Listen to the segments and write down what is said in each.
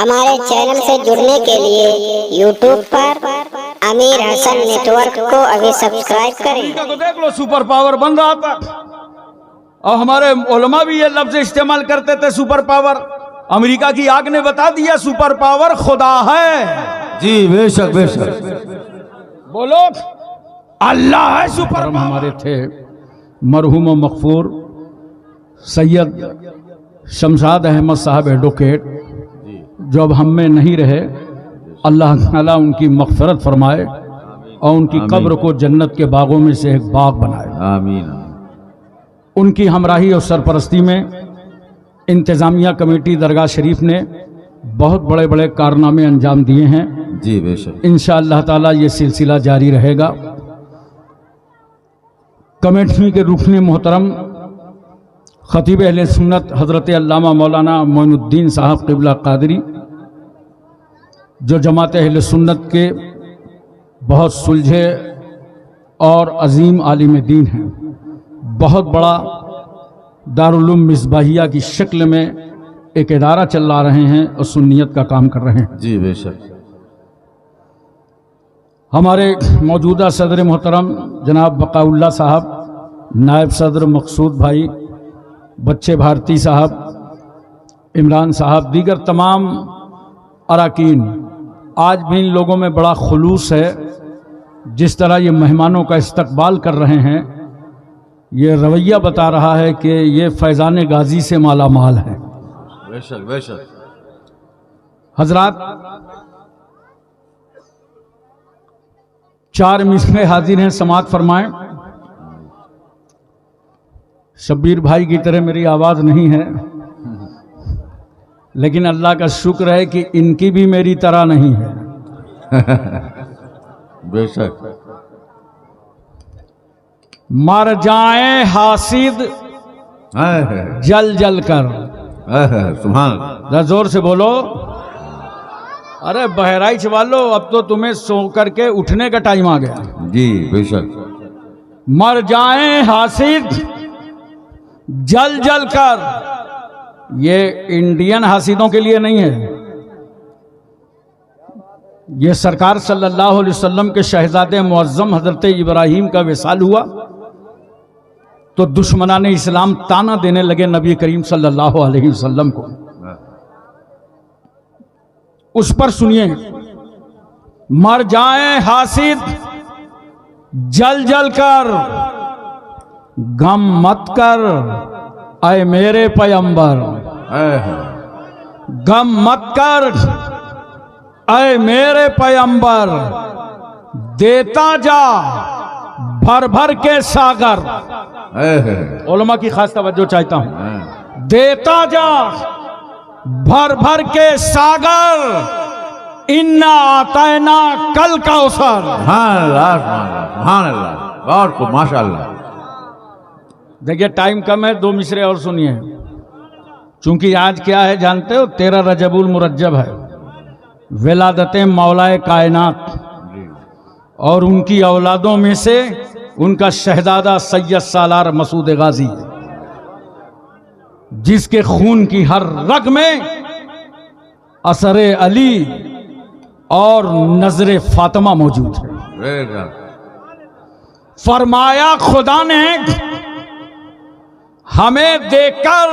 हमारे चैनल से जुड़ने के लिए YouTube पर अमीर हसन नेटवर्क को अभी सब्सक्राइब करें। अमेरिका को देख लो, सुपर पावर बन रहा था और हमारे उलमा भी ये लफ्ज इस्तेमाल करते थे, सुपर पावर। अमेरिका की आग ने बता दिया सुपर पावर खुदा है। जी बेशक बेशक, बोलो अल्लाह है सुपर पावर। हमारे थे मरहूम मगफूर सैयद शमशाद अहमद साहब एडवोकेट, जो अब हम में नहीं रहे। अल्लाह ताला उनकी मग़फ़िरत फरमाए और उनकी कब्र को जन्नत के बागों में से एक बाग बनाए। आमीन। उनकी हमराही और सरपरस्ती में इंतज़ामिया कमेटी दरगाह शरीफ ने बहुत बड़े बड़े कारनामे अंजाम दिए हैं। जी बेशक, इंशाअल्लाह ताला ये सिलसिला जारी रहेगा। कमेटी के रुकने मोहतरम खतीब अहले सुन्नत हज़रत अल्लामा मौलाना मोइनुद्दीन साहब क़िबला क़ादरी, जो जमात अहले सुन्नत के बहुत सुलझे और अजीम आलिम दीन हैं, बहुत बड़ा दारुल उलूम मिसबाहिया की शक्ल में एक इदारा चला रहे हैं और सुन्नियत का काम कर रहे हैं। जी बेशक, हमारे मौजूदा सदर मोहतरम जनाब बकाउल्ला साहब, नायब सदर मकसूद भाई, बच्चे भारती साहब, इमरान साहब, दीगर तमाम अराकीन, आज भी इन लोगों में बड़ा खुलूस है। जिस तरह ये मेहमानों का इस्तकबाल कर रहे हैं, ये रवैया बता रहा है कि ये फैज़ान गाजी से माला माल है। बेशक बेशक। हजरात, 4 मिसरे हाजिर हैं, समाअत फरमाएं। शब्बीर भाई की तरह मेरी आवाज़ नहीं है, लेकिन अल्लाह का शुक्र है कि इनकी भी मेरी तरह नहीं है। बेशक। मर जाए हासिद जल जल कर। सुभान, जरा जोर से बोलो। अरे बहराइच वालों, अब तो तुम्हें सो करके उठने का टाइम आ गया। जी बेशक। मर जाए हासिद जल जल कर। ये इंडियन हासिदों के लिए नहीं है, ये सरकार सल्लल्लाहु अलैहि वसल्लम के शहजादे मुअज्जम हजरत इब्राहीम का विसाल हुआ तो दुश्मनाने इस्लाम ताना देने लगे नबी करीम सल्लल्लाहु अलैहि वसल्लम को। उस पर सुनिए, मर जाए हासिद जल जल कर, गम मत कर ऐ मेरे पैगंबर। गम मत कर ऐ मेरे पैगंबर, देता जा भर भर के सागर। उलमा की खास तवज्जो चाहता हूं। देता जा भर भर के सागर, इन्ना आतैना कल कौसर। बहुत खूब, माशाअल्लाह। देखिए टाइम कम है, 2 मिसरे और सुनिए। चूंकि आज क्या है जानते हो, 13 रजबुल मुरज्जब है, विलादते मौलाए कायनात, और उनकी औलादों में से उनका शहजादा सैयद सालार मसूद गाजी है, जिसके खून की हर रग में असरे अली और नजरे फातिमा मौजूद है। फरमाया खुदा ने हमें देखकर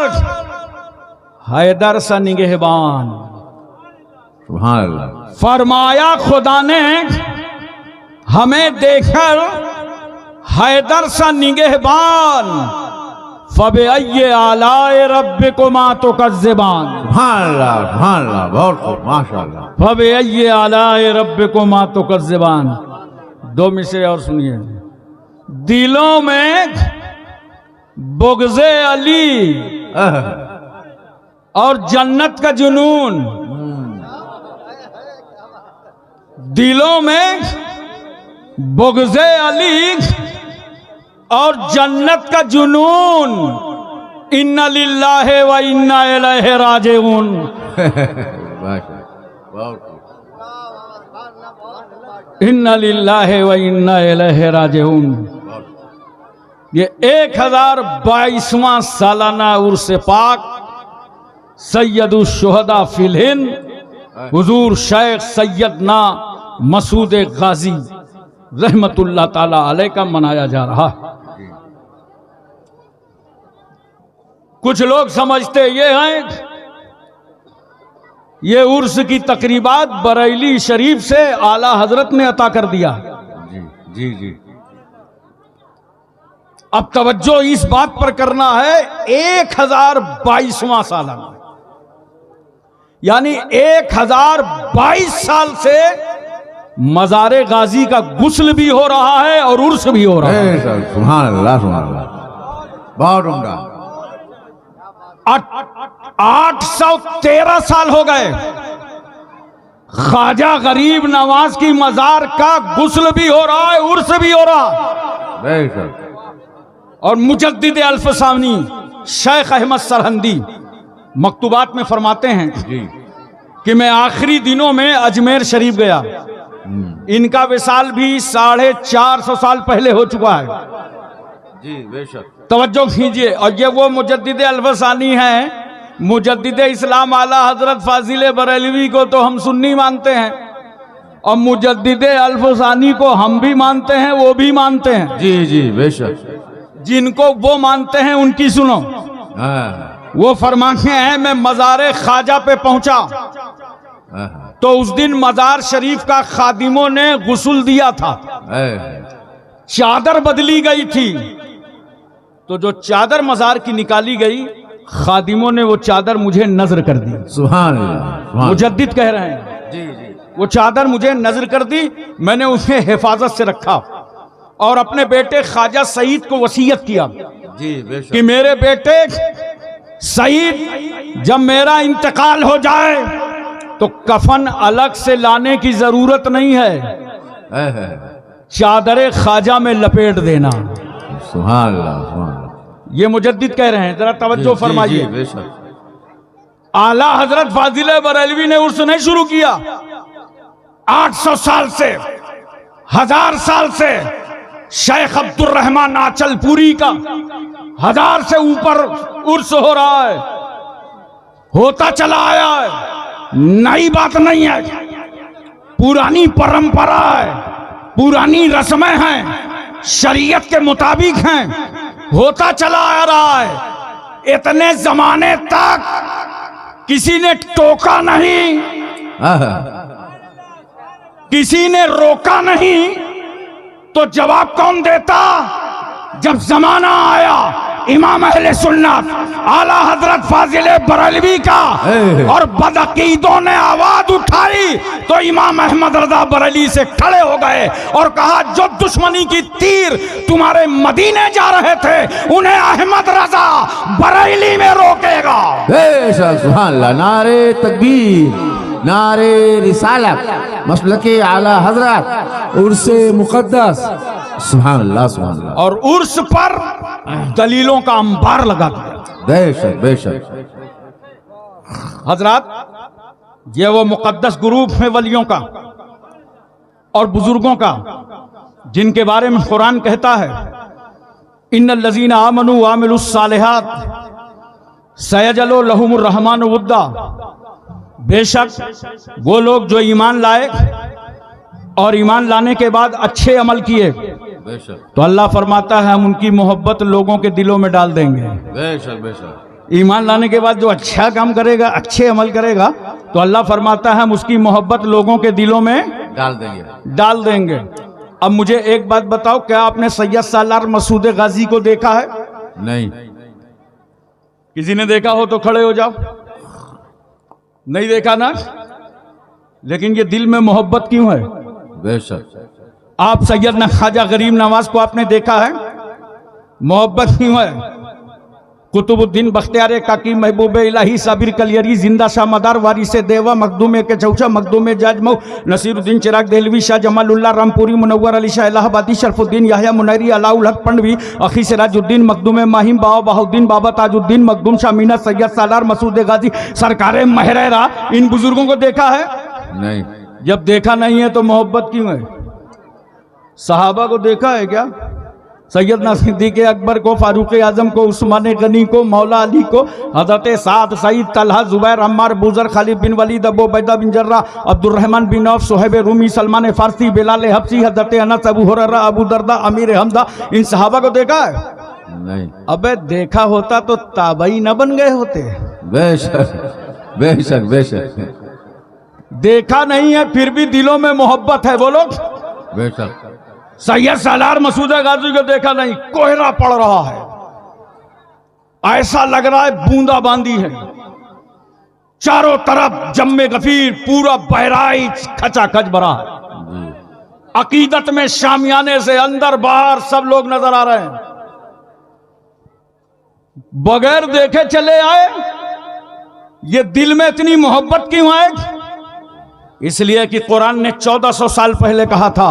हैदर सा निगहबान। सुभान अल्लाह। फरमाया खुदा ने हमें देखकर हैदर सा निगहबान, फबे अय्ये आलाए रब्बिकुमा तुकज़्ज़िबान। सुभान अल्लाह, बहुत खूब, माशाअल्लाह। फबे अय्ये आलाए रब्बिकुमा तुकज़्ज़िबान। 2 मिसरे और सुनिए। दिलों में बुग़्ज़े अली और जन्नत का जुनून, दिलों में बुग़्ज़े अली और जन्नत का जुनून, इन्ना लिल्लाहि व इन्ना इलैहि राजिऊन। इन्ना लिल्लाहि व इन्ना इलैहि राजिऊन। ये 1022वां सालाना उर्स पाक सैयदुश शुहदा फिल हिंद हुजूर शेख सैयदना मसूद गाजी रहमतुल्लाह ताला अलैह का मनाया जा रहा है। कुछ लोग समझते ये हैं ये उर्स की तकरीबात बरेली शरीफ से आला हजरत ने अता कर दिया। जी जी जी। अब तवज्जो इस बात पर करना है 1022वां सालाना, यानी 1022 साल से मज़ारे गाजी का गुस्ल भी हो रहा है और उर्स भी हो रहा है। सुभान अल्लाह सुभान अल्लाह, बहुत उम्दा। 813 साल हो गए ख्वाजा गरीब नवाज की मजार का गुस्ल भी हो रहा है, उर्स भी हो रहा है। और मुजद्दिद अल्फसानी शेख अहमद सरहंदी मकतूबात में फरमाते हैं जी कि मैं आखिरी दिनों में अजमेर शरीफ गया। इनका विसाल भी 450 साल पहले हो चुका है। जी बेशक। तवज्जो कीजिए। और ये वो मुजद्दिद अल्फसानी हैं, मुजद्दिद इस्लाम आला हजरत फाजिल बरेलवी को तो हम सुन्नी मानते हैं और मुजद्दिद अल्फसानी को हम भी मानते हैं, वो भी मानते हैं। जी जी बेशक। जिनको वो मानते हैं उनकी सुनो। हाँ वो फरमाते हैं मैं मज़ारे ख्वाजा पे पहुंचा हाँ तो उस दिन मज़ार शरीफ का खादिमों ने गुस्ल दिया था, चादर बदली गई थी। तो जो चादर मज़ार की निकाली गई खादिमों ने वो चादर मुझे नजर कर दी। सुभान अल्लाह। मुजद्दिद कह रहे हैं जी जी। वो चादर मुझे नजर कर दी, मैंने उसे हिफाजत से रखा और अपने बेटे ख्वाजा सईद को वसीयत किया जी बेशक। कि मेरे बेटे सईद जब मेरा इंतकाल हो जाए तो कफन अलग से लाने की जरूरत नहीं है, चादर ख्वाजा में लपेट देना। सुभान अल्लाह सुभान अल्लाह। ये मुजद्दिद कह रहे हैं, जरा तवज्जो फरमाइए। बेशक। आला हजरत फाजिल बरेलवी ने उर्स नहीं शुरू किया, 800 साल से 1000 साल से शेख अब्दुल रहमान आचलपुरी का 1000 से ऊपर उर्स हो रहा है, होता चला आया है। नई बात नहीं है, पुरानी परंपरा है, पुरानी रस्में हैं, शरीयत के मुताबिक हैं, होता चला आ रहा है। इतने जमाने तक किसी ने टोका नहीं, किसी ने रोका नहीं, तो जवाब कौन देता? जब जमाना आया इमाम अहले सुन्नत आला हजरत फाजिल बरेलवी का और बदअकीदों ने आवाज उठाई तो इमाम अहमद रजा बरेली से खड़े हो गए और कहा जो दुश्मनी की तीर तुम्हारे मदीने जा रहे थे उन्हें अहमद रजा बरेली में रोकेगा। सुभान अल्लाह। नारे तकबीर, नारे रिसालत, मसलके आला हजरत, उर्से मुकद्दस। सुभान अल्लाह सुभान अल्लाह। और उर्स पर दलीलों का अंबार लगा दिया। बेशक बेशक। हजरात, ये वो मुकद्दस ग्रुप है वलियों का और बुजुर्गों का जिनके बारे में कुरान कहता है इन्नल लज़ीना आमनू व अमिलुस सालिहात सयजलु लहुमुर रहमानु वुद्दा। बेशक वो लोग जो ईमान लाए और ईमान लाने के बाद अच्छे अमल किए तो अल्लाह फरमाता है हम उनकी मोहब्बत लोगों के दिलों में डाल देंगे। बेशक बेशक। ईमान लाने के बाद जो अच्छा काम करेगा, अच्छे अमल करेगा, तो अल्लाह फरमाता है हम उसकी मोहब्बत लोगों के दिलों में डाल देंगे। अब मुझे एक बात बताओ, क्या आपने सैयद सालार मसूद गाजी को देखा है? नहीं। किसी ने देखा हो तो खड़े हो जाओ। नहीं देखा ना? लेकिन ये दिल में मोहब्बत क्यों है? बेशक। आप सैयदना ख्वाजा गरीब नवाज को आपने देखा है, मोहब्बत क्यों है? कुतुबुद्दीन बख्तियार काकी, महबूब इलाही, साबिर कलियरी, जिंदा शाह मदार, वारिसे देवा, मखदूम के चौचा, मखदूम जाजमऊ, नसीरुद्दीन चिराग देहलवी, शाह जमालुल्लाह रामपुरी, मुनव्वर अली शाह इलाहाबादी, शरफुद्दीन याहया मुनैरी, अलाउल हक पंडवी, अखी सिराजुद्दीन, मखदूम माहिम, बाबा बहाउद्दीन, बाबा ताजुद्दीन, मखदूम शाह मीना, सैयद सालार मसूद गाजी, सरकारे महरेरा, इन बुजुर्गों को देखा है? नहीं। जब देखा नहीं है तो मोहब्बत क्यों है? सहाबा को देखा है क्या? सैयदना सिद्दीक़ अकबर को, फारूक आजम को, उस्मान गनी को, मौला अली को, हजरत साद, सईद, तलहा, जुबैर, अम्मार, बुजर, खालिद बिन वलीद, अबू उबैदा बिन जर्रा, अब्दुर्रहमान बिन औफ, सुहैब रूमी, सलमान फारसी, बिलाल हबशी, हजरत अनस, अबू हुरैरा, अबू दरदा, अमीर हमदा, इन सहाबा को देखा है? नहीं। अबे देखा होता तो ताबई न बन गए होते। बेशक बेशक बेशक। देखा नहीं है फिर भी दिलों में मोहब्बत है, बोलो। बेशक। सैयद सालार मसूद गाजी को देखा नहीं, कोहरा पड़ रहा है, ऐसा लग रहा है बूंदा बांदी है, चारों तरफ जम्मे गफीर, पूरा बहराइच खचाखच भरा है। अकीदत में शामियाने से अंदर बाहर सब लोग नजर आ रहे हैं। बगैर देखे चले आए। ये दिल में इतनी मोहब्बत क्यों है? इसलिए कि कुरान ने 1400 साल पहले कहा था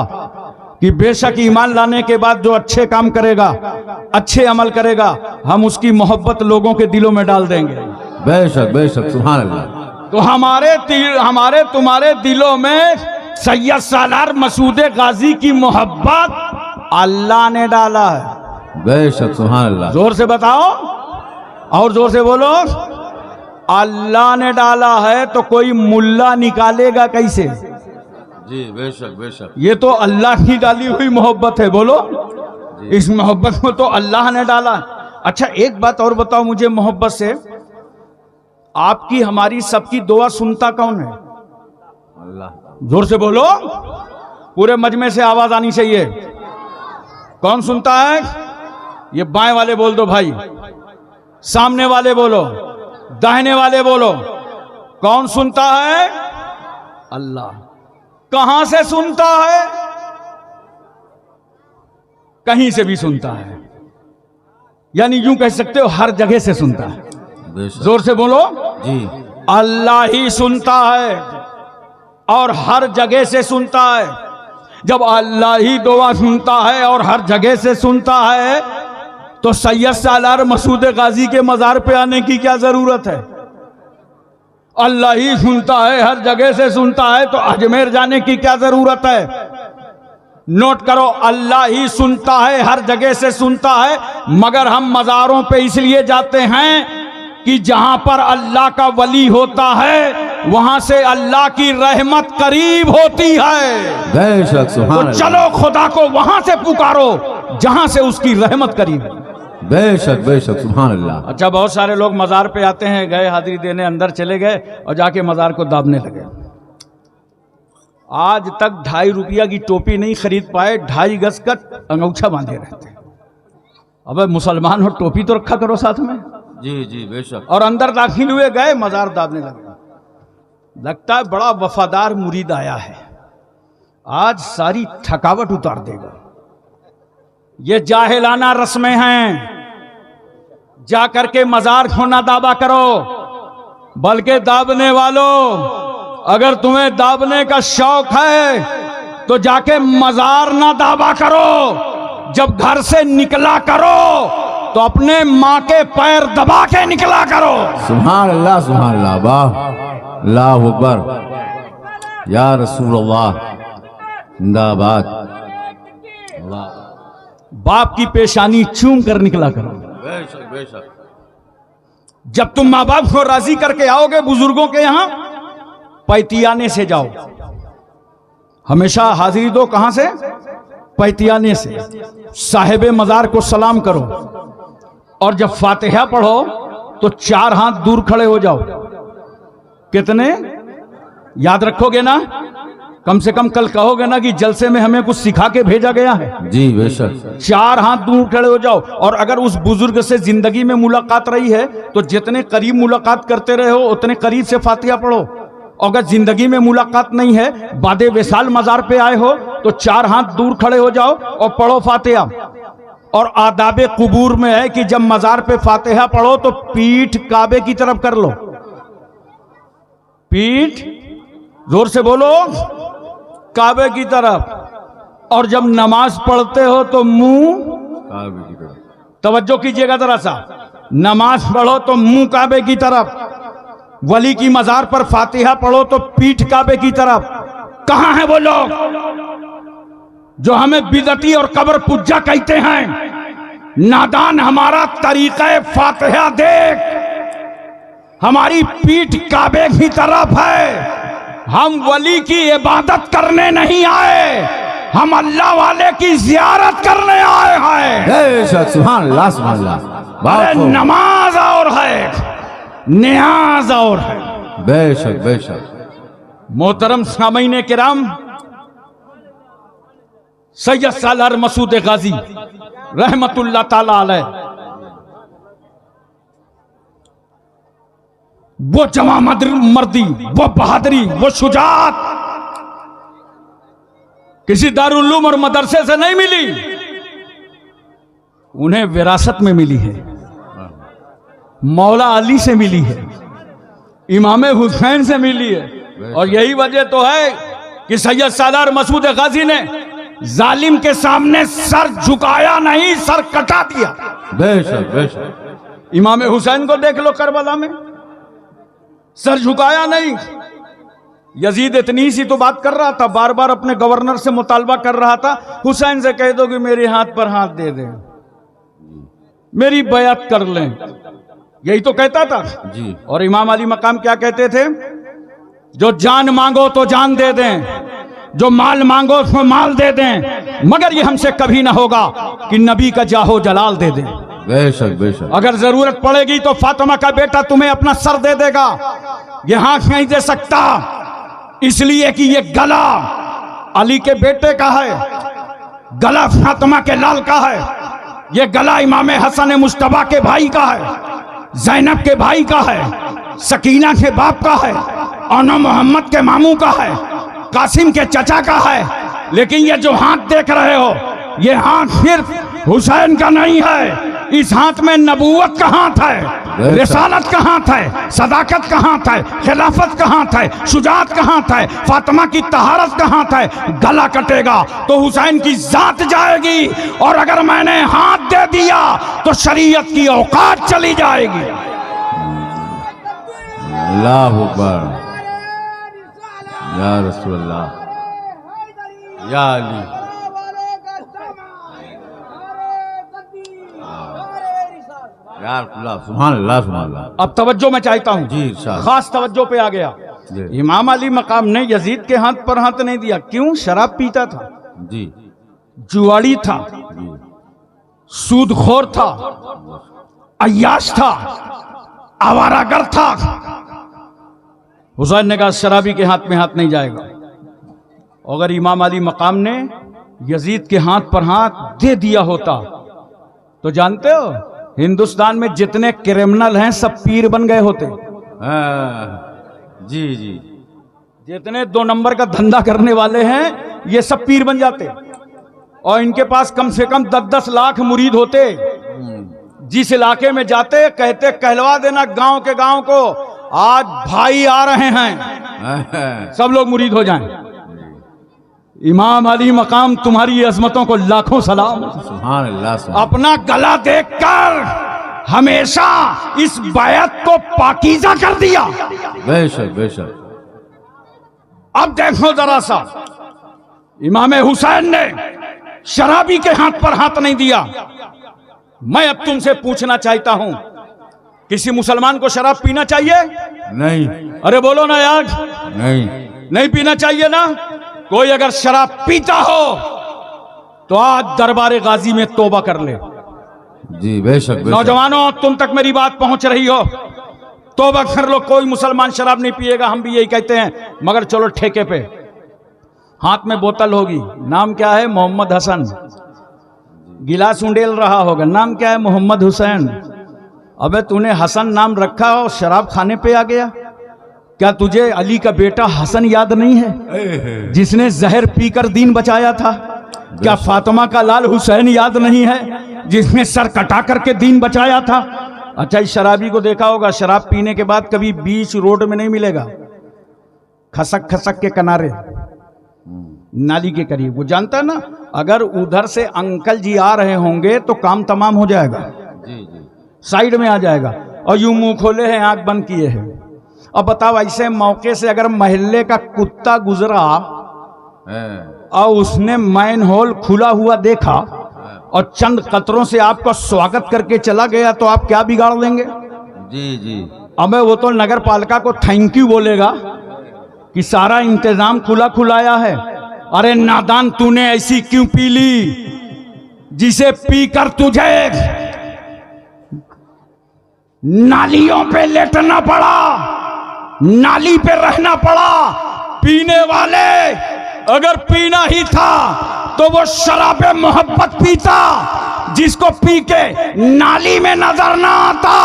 कि बेशक ईमान लाने के बाद जो अच्छे काम करेगा, अच्छे अमल करेगा, हम उसकी मोहब्बत लोगों के दिलों में डाल देंगे। बेशक बेशक, सुभान अल्लाह। तो हमारे तुम्हारे दिलों में सैयद सालार मसूद गाजी की मोहब्बत अल्लाह ने डाला है। बेशक, सुभान अल्लाह। जोर से बताओ और जोर से बोलो, अल्लाह ने डाला है तो कोई मुल्ला निकालेगा कैसे? जी बेशक बेशक। ये तो अल्लाह की डाली हुई मोहब्बत है, बोलो। इस मोहब्बत को तो अल्लाह ने डाला। अच्छा एक बात और बताओ मुझे मोहब्बत से, आपकी हमारी सबकी दुआ सुनता कौन है? अल्लाह। जोर से बोलो, पूरे मजमे से आवाज आनी चाहिए। कौन सुनता है? ये बाएं वाले बोल दो भाई, सामने वाले बोलो, दाहिने वाले बोलो। कौन सुनता है? अल्लाह। कहां से सुनता है? कहीं से भी सुनता है, यानी यूं कह सकते हो हर जगह से सुनता है। जोर से बोलो जी। अल्लाह ही सुनता है और हर जगह से सुनता है। जब अल्लाह ही दुआ सुनता है और हर जगह से सुनता है तो सैयद सालार मसूद गाजी के मजार पे आने की क्या जरूरत है? अल्लाह ही सुनता है, हर जगह से सुनता है, तो अजमेर जाने की क्या जरूरत है? नोट करो, अल्लाह ही सुनता है, हर जगह से सुनता है, मगर हम मजारों पे इसलिए जाते हैं कि जहां पर अल्लाह का वली होता है वहां से अल्लाह की रहमत करीब होती है। बेशक, सुभान तो चलो खुदा को वहां से पुकारो जहां से उसकी रहमत करीब है। बेशक बेशक, सुभान अल्लाह। अच्छा बहुत सारे लोग मजार पे आते हैं, गए हाजिरी देने, अंदर चले गए और जाके मजार को दाबने लगे। आज तक 2.5 रुपया की टोपी नहीं खरीद पाए, 2.5 गज का अंगूछा बांधे रहते। अबे मुसलमान हो, टोपी तो रखा करो साथ में। जी जी बेशक। और अंदर दाखिल हुए, गए मजार दाबने लगे। लगता है बड़ा वफादार मुरीद आया है, आज सारी थकावट उतार देगा। ये जाहिलाना रस्में हैं, जा करके मजार को ना दावा करो, बल्कि दाबने वालों अगर तुम्हें दाबने का शौक है तो जाके मजार ना दावा करो। जब घर से निकला करो तो अपने माँ के पैर दबा के निकला करो। सुभान अल्लाह, सुभान अल्लाह, वाह, अल्लाहु अकबर, या रसूल अल्लाह, जिंदाबाद। बाप की पेशानी चूम कर निकला करो। बेशक बेशक। जब तुम माँ बाप को राजी करके आओगे बुजुर्गों के यहां, पैतियाने से जाओ। हमेशा हाजिरी दो, कहां से? पैतियाने से। साहिबे मजार को सलाम करो और जब फातिहा पढ़ो तो 4 हाथ दूर खड़े हो जाओ। कितने याद रखोगे ना? कम से कम कल कहोगे ना कि जलसे में हमें कुछ सिखा के भेजा गया है। जी बेशक। 4 हाथ दूर खड़े हो जाओ। और अगर उस बुजुर्ग से जिंदगी में मुलाकात रही है तो जितने करीब मुलाकात करते रहे हो उतने करीब से फातिहा पढ़ो। अगर जिंदगी में मुलाकात नहीं है, बादे विसाल मजार पे आए हो, तो 4 हाथ दूर खड़े हो जाओ और पढ़ो फातिहा। और आदाबे कुबूर में है कि जब मजार पे फातिहा पढ़ो तो पीठ काबे की तरफ कर लो। पीठ, जोर से बोलो, काबे की तरफ। और जब नमाज पढ़ते हो तो मुंह काबे की तरफ। तवज्जो कीजिएगा जरा सा, नमाज पढ़ो तो मुंह काबे की तरफ। वली की मजार पर फातिहा पढ़ो तो पीठ काबे की तरफ। कहां है वो लोग? जो हमें बिदती और कब्र पुज्जा कहते हैं। नादान हमारा तरीक़े फातिहा देख, हमारी पीठ काबे की तरफ है। हम वली की इबादत करने नहीं आए, हम अल्लाह वाले की जियारत करने आए हैं। बेशक, सुभान अल्लाह, सुभान अल्लाह। अरे नमाज और है, नियाज और है। बेशक बेशक। मोहतरम सामीन किराम, सैयद सालार मसूद गाजी रहमतुल्लाह ताला अलैह, वो जमा मर्दी, वो बहादुरी, वो शुजाअत किसी दारुल उलूम और मदरसे से नहीं मिली, उन्हें विरासत में मिली है, मौला अली से मिली है, इमाम हुसैन से मिली है। और यही वजह तो है कि सैयद सालार मसूद गाजी ने जालिम के सामने सर झुकाया नहीं, सर कटा दिया। बेशक बेशक। इमाम हुसैन को देख लो करबला में, सर झुकाया नहीं। यजीद इतनी सी तो बात कर रहा था, बार बार अपने गवर्नर से मुतालबा कर रहा था, हुसैन से कह दो कि मेरे हाथ पर हाथ दे दें, मेरी बयात कर लें, यही तो कहता था जी। और इमाम अली मकाम क्या कहते थे? जो जान मांगो तो जान दे दें, जो माल मांगो तो माल दे दें, मगर ये हमसे कभी ना होगा कि नबी का जाहो जलाल दे दें। बेशक बेशक। अगर जरूरत पड़ेगी तो फातिमा का बेटा तुम्हें अपना सर दे देगा, ये हाथ नहीं दे सकता, इसलिए कि ये गला अली के बेटे का है, गला फातिमा के लाल का है, ये गला इमाम हसन मुश्तबा के भाई का है, ज़ैनब के भाई का है, सकीना के बाप का है, और मोहम्मद के मामू का है, कासिम के चचा का है। लेकिन ये जो हाथ देख रहे हो, ये हाथ सिर्फ हुसैन का नहीं है, इस हाथ में नबूवत का हाथ है, रिसालत का हाथ है, सदाकत का हाथ है, खिलाफत का हाथ है, शुजाअत का हाथ है, फातिमा की तहारत का हाथ है। गला कटेगा तो हुसैन की जात जाएगी, और अगर मैंने हाथ दे दिया तो शरीयत की औकात चली जाएगी। अल्लाहु अकबर, या रसूल अल्लाह, या अली। सुभान अल्लाह, सुभान अल्लाह। अब तवज्जो मैं चाहता हूँ जी, इरशाद। खास तवज्जो पे आ गया। जी। इमाम अली मकाम ने यजीद के हाथ पर हाथ नहीं दिया, क्यों? शराब पीता था, जी जुआड़ी था, जी। सूदखोर था, अय्याश था, आवारागर था। हुसैन ने कहा शराबी के हाथ में हाथ नहीं जाएगा। अगर इमाम अली मकाम ने यजीद के हाथ पर हाथ दे दिया होता तो जानते हो हिंदुस्तान में जितने क्रिमिनल हैं सब पीर बन गए होते। जी जी। जितने 2 नंबर का धंधा करने वाले हैं ये सब पीर बन जाते, और इनके पास कम से कम 10-10 लाख मुरीद होते। जिस इलाके में जाते कहते कहलवा देना गांव के गांव को, आज भाई आ रहे हैं, सब लोग मुरीद हो जाएं। इमाम अली मकाम तुम्हारी अजमतों को लाखों सलाम। सुभान अल्लाह, सुभान। अपना गला देखकर हमेशा इस बैत को पाकीज़ा कर दिया। बेशक बेशक। अब देखो जरा सा, इमाम हुसैन ने शराबी के हाथ पर हाथ नहीं दिया। मैं अब तुमसे पूछना चाहता हूं, किसी मुसलमान को शराब पीना चाहिए? नहीं। अरे बोलो ना यार, नहीं पीना चाहिए ना। कोई अगर शराब पीता हो तो आज दरबार गाजी में तौबा कर ले। जी बेशक बेशक। नौजवानों, तुम तक मेरी बात पहुंच रही हो, तौबा कर लो। कोई मुसलमान शराब नहीं पिएगा, हम भी यही कहते हैं, मगर चलो ठेके पे। हाथ में बोतल होगी, नाम क्या है? मोहम्मद हसन। गिलास उंडेल रहा होगा, नाम क्या है? मोहम्मद हुसैन। अबे तूने हसन नाम रखा और शराब खाने पे आ गया? क्या तुझे अली का बेटा हसन याद नहीं है, जिसने जहर पीकर दीन बचाया था? क्या फातिमा का लाल हुसैन याद नहीं है, जिसने सर कटा करके दीन बचाया था? अच्छा, इस शराबी को देखा होगा, शराब पीने के बाद कभी बीच रोड में नहीं मिलेगा, खसक खसक के किनारे नाली के करीब। वो जानता है ना, अगर उधर से अंकल जी आ रहे होंगे तो काम तमाम हो जाएगा, जी जी। साइड में आ जाएगा, और यूं मुंह खोले हैं, आंख बंद किए हैं। अब बताओ, ऐसे मौके से अगर मोहल्ले का कुत्ता गुजरा हैं। और उसने मैन होल खुला हुआ देखा और चंद कतरों से आपका स्वागत करके चला गया, तो आप क्या बिगाड़ देंगे? जी जी। अबे वो तो नगर पालिका को थैंक यू बोलेगा कि सारा इंतजाम खुला खुलाया है। अरे नादान, तूने ऐसी क्यों पी ली जिसे पीकर तुझे नालियों पे लेटना पड़ा, नाली पे रहना पड़ा? पीने वाले अगर पीना ही था तो वो शराबे मोहब्बत पीता, जिसको पी के नाली में नजर ना आता,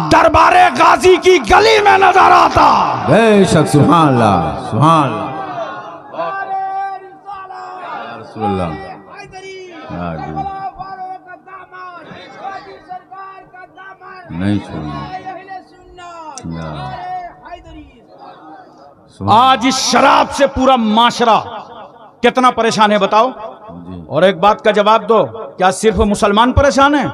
दरबारे गाजी की गली में नजर आता। बेशक, सुभान अल्लाह, सुभान अल्लाह। या रसूल अल्लाह। हाँ जी। नहीं छोड़ना। आज इस शराब से पूरा माशरा कितना परेशान है बताओ। जी। और एक बात का जवाब दो, क्या सिर्फ मुसलमान परेशान हैं?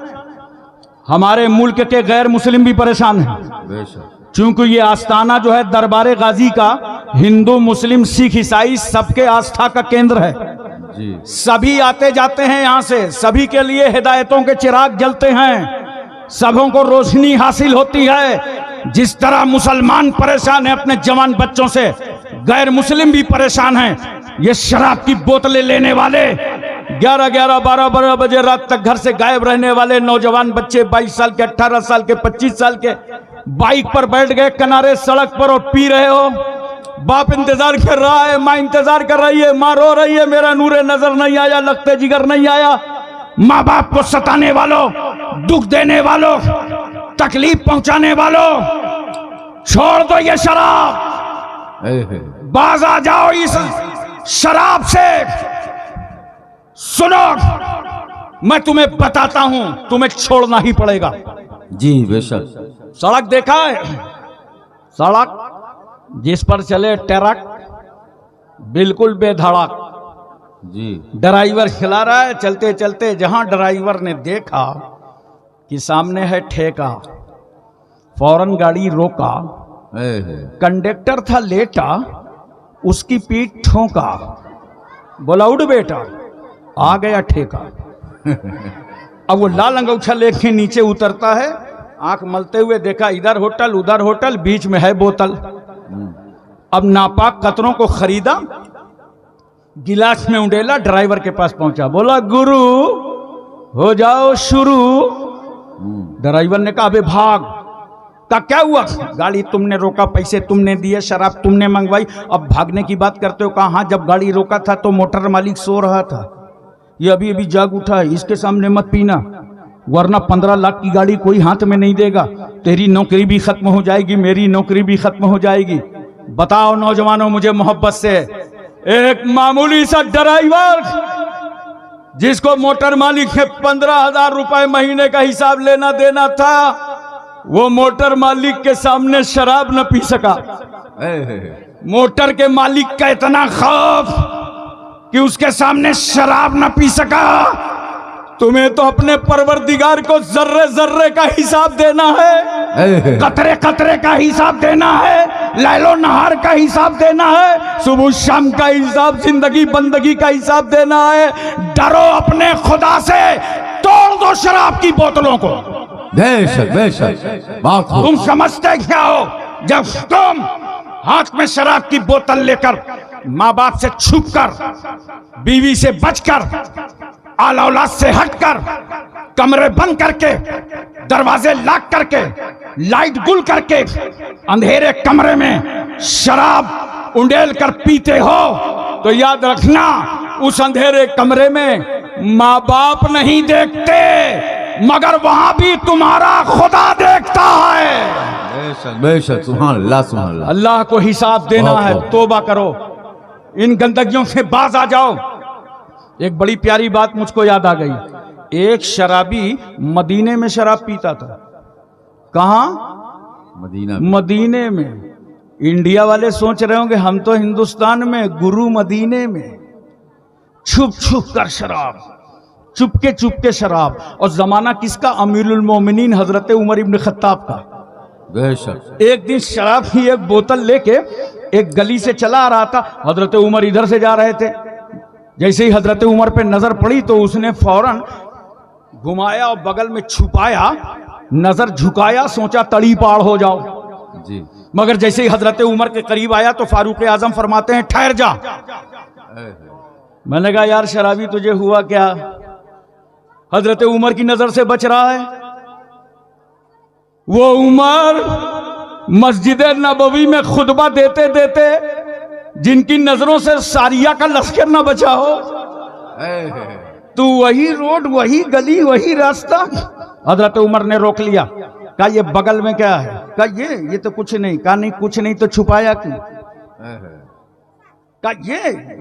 हमारे मुल्क के गैर मुस्लिम भी परेशान हैं, बेशक। क्योंकि ये आस्थाना जो है दरबारे गाजी का हिंदू मुस्लिम सिख ईसाई सबके आस्था का केंद्र है। जी। सभी आते जाते हैं यहाँ से, सभी के लिए हिदायतों के चिराग जलते हैं, सबों को रोशनी हासिल होती है। जिस तरह मुसलमान परेशान है अपने जवान बच्चों से, गैर मुस्लिम भी परेशान हैं। ये शराब की बोतलें लेने वाले 11-11, 12-12 बजे रात तक घर से गायब रहने वाले नौजवान बच्चे, 22 साल के, 18 साल के, 25 साल के, बाइक पर बैठ गए किनारे सड़क पर और पी रहे हो। बाप इंतजार कर रहा है, माँ इंतजार कर रही है, माँ रो रही है, मेरा नूरे नजर नहीं आया, लगते जिगर नहीं आया। माँ बाप को सताने वालों, दुख देने वालों, तकलीफ पहुंचाने वालों, छोड़ दो ये शराब, बाज आ जाओ इस शराब से। सुनो, मैं तुम्हें बताता हूं, तुम्हें छोड़ना ही पड़ेगा। जी बेशक। सड़क देखा है? सड़क जिस पर चले ट्रक बिल्कुल बेधड़क, जी। ड्राइवर खिला रहा है, चलते चलते जहां ड्राइवर ने देखा कि सामने है ठेका, फौरन गाड़ी रोका। कंडक्टर था लेटा, उसकी पीठ ठोका, बोला उठ बेटा, आ गया ठेका। अब वो लाल अंगूठा लेके नीचे उतरता है, आंख मलते हुए देखा इधर होटल उधर होटल, बीच में है बोतल। अब नापाक कतरों को खरीदा, गिलास में उंडेला, ड्राइवर के पास पहुंचा, बोला गुरु हो जाओ शुरू। ड्राइवर ने कहा अबे भाग। का क्या हुआ? गाड़ी तुमने रोका, पैसे तुमने दिए, शराब तुमने मंगवाई, अब भागने की बात करते हो? कहा हाँ, जब गाड़ी रोका था तो मोटर मालिक सो रहा था, ये अभी अभी जाग उठा है, इसके सामने मत पीना, वरना 15 लाख की गाड़ी कोई हाथ में नहीं देगा, तेरी नौकरी भी खत्म हो जाएगी, मेरी नौकरी भी खत्म हो जाएगी। बताओ नौजवानों मुझे मोहब्बत से, एक मामूली सा ड्राइवर जिसको मोटर मालिक के 15,000 रुपए महीने का हिसाब लेना देना था, वो मोटर मालिक के सामने शराब न पी सका। मोटर के मालिक का इतना खौफ कि उसके सामने शराब न पी सका। तुम्हें तो अपने परवरदिगार को जर्रे जर्रे का हिसाब देना है, कतरे कतरे का हिसाब देना है, लैलो नहार का हिसाब देना है, सुबह शाम का हिसाब, जिंदगी बंदगी का हिसाब देना है। डरो अपने खुदा से, तोड़ दो शराब की बोतलों को। बेशक बेशक। तुम समझते क्या हो? जब तुम हाथ में शराब की बोतल लेकर माँ बाप से छुपकर, बीवी से बचकर, आला औलाद से हटकर, कमरे बंद करके, दरवाजे लॉक करके, लाइट गुल करके, अंधेरे कमरे में शराब उंडेल कर पीते हो, तो याद रखना उस अंधेरे कमरे में माँ बाप नहीं देखते, मगर वहां भी तुम्हारा खुदा देखता है। बेशक बेशक। सुभान अल्लाह, सुभान अल्लाह। अल्लाह को हिसाब देना है, तौबा करो, इन गंदगियों से बाज आ जाओ। एक बड़ी प्यारी बात मुझको याद आ गई। एक शराबी मदीने में शराब पीता था। कहां? मदीना। मदीने में। इंडिया वाले सोच रहे होंगे हम तो हिंदुस्तान में, गुरु मदीने में। छुप छुप कर शराब, चुपके शराब। और जमाना किसका? अमीरुल मोमिनीन हजरत उमर इब्न खत्ताब का। बेशक। एक दिन शराब की एक बोतल लेके एक गली से चला आ रहा था, हजरत उमर इधर से जा रहे थे। जैसे ही हजरत उमर पे नजर पड़ी तो उसने फौरन घुमाया और बगल में छुपाया, नजर झुकाया, सोचा तड़ी पाड़ हो जाओ जी। मगर जैसे ही हजरत उमर के करीब आया तो फारूक आजम फरमाते हैं ठहर जा। मैंने कहा यार शराबी तुझे हुआ क्या? हजरत उमर की नजर से बच रहा है। वो उमर मस्जिद नबवी में खुतबा देते देते जिनकी नजरों से सारिया का लश्कर ना बचा हो, तो वही रोड, वही गली, वही रास्ता। हजरत उमर ने रोक लिया, कहा ये बगल में क्या है? कहा ये तो कुछ नहीं। कहा नहीं कुछ नहीं तो छुपाया क्यों? कहा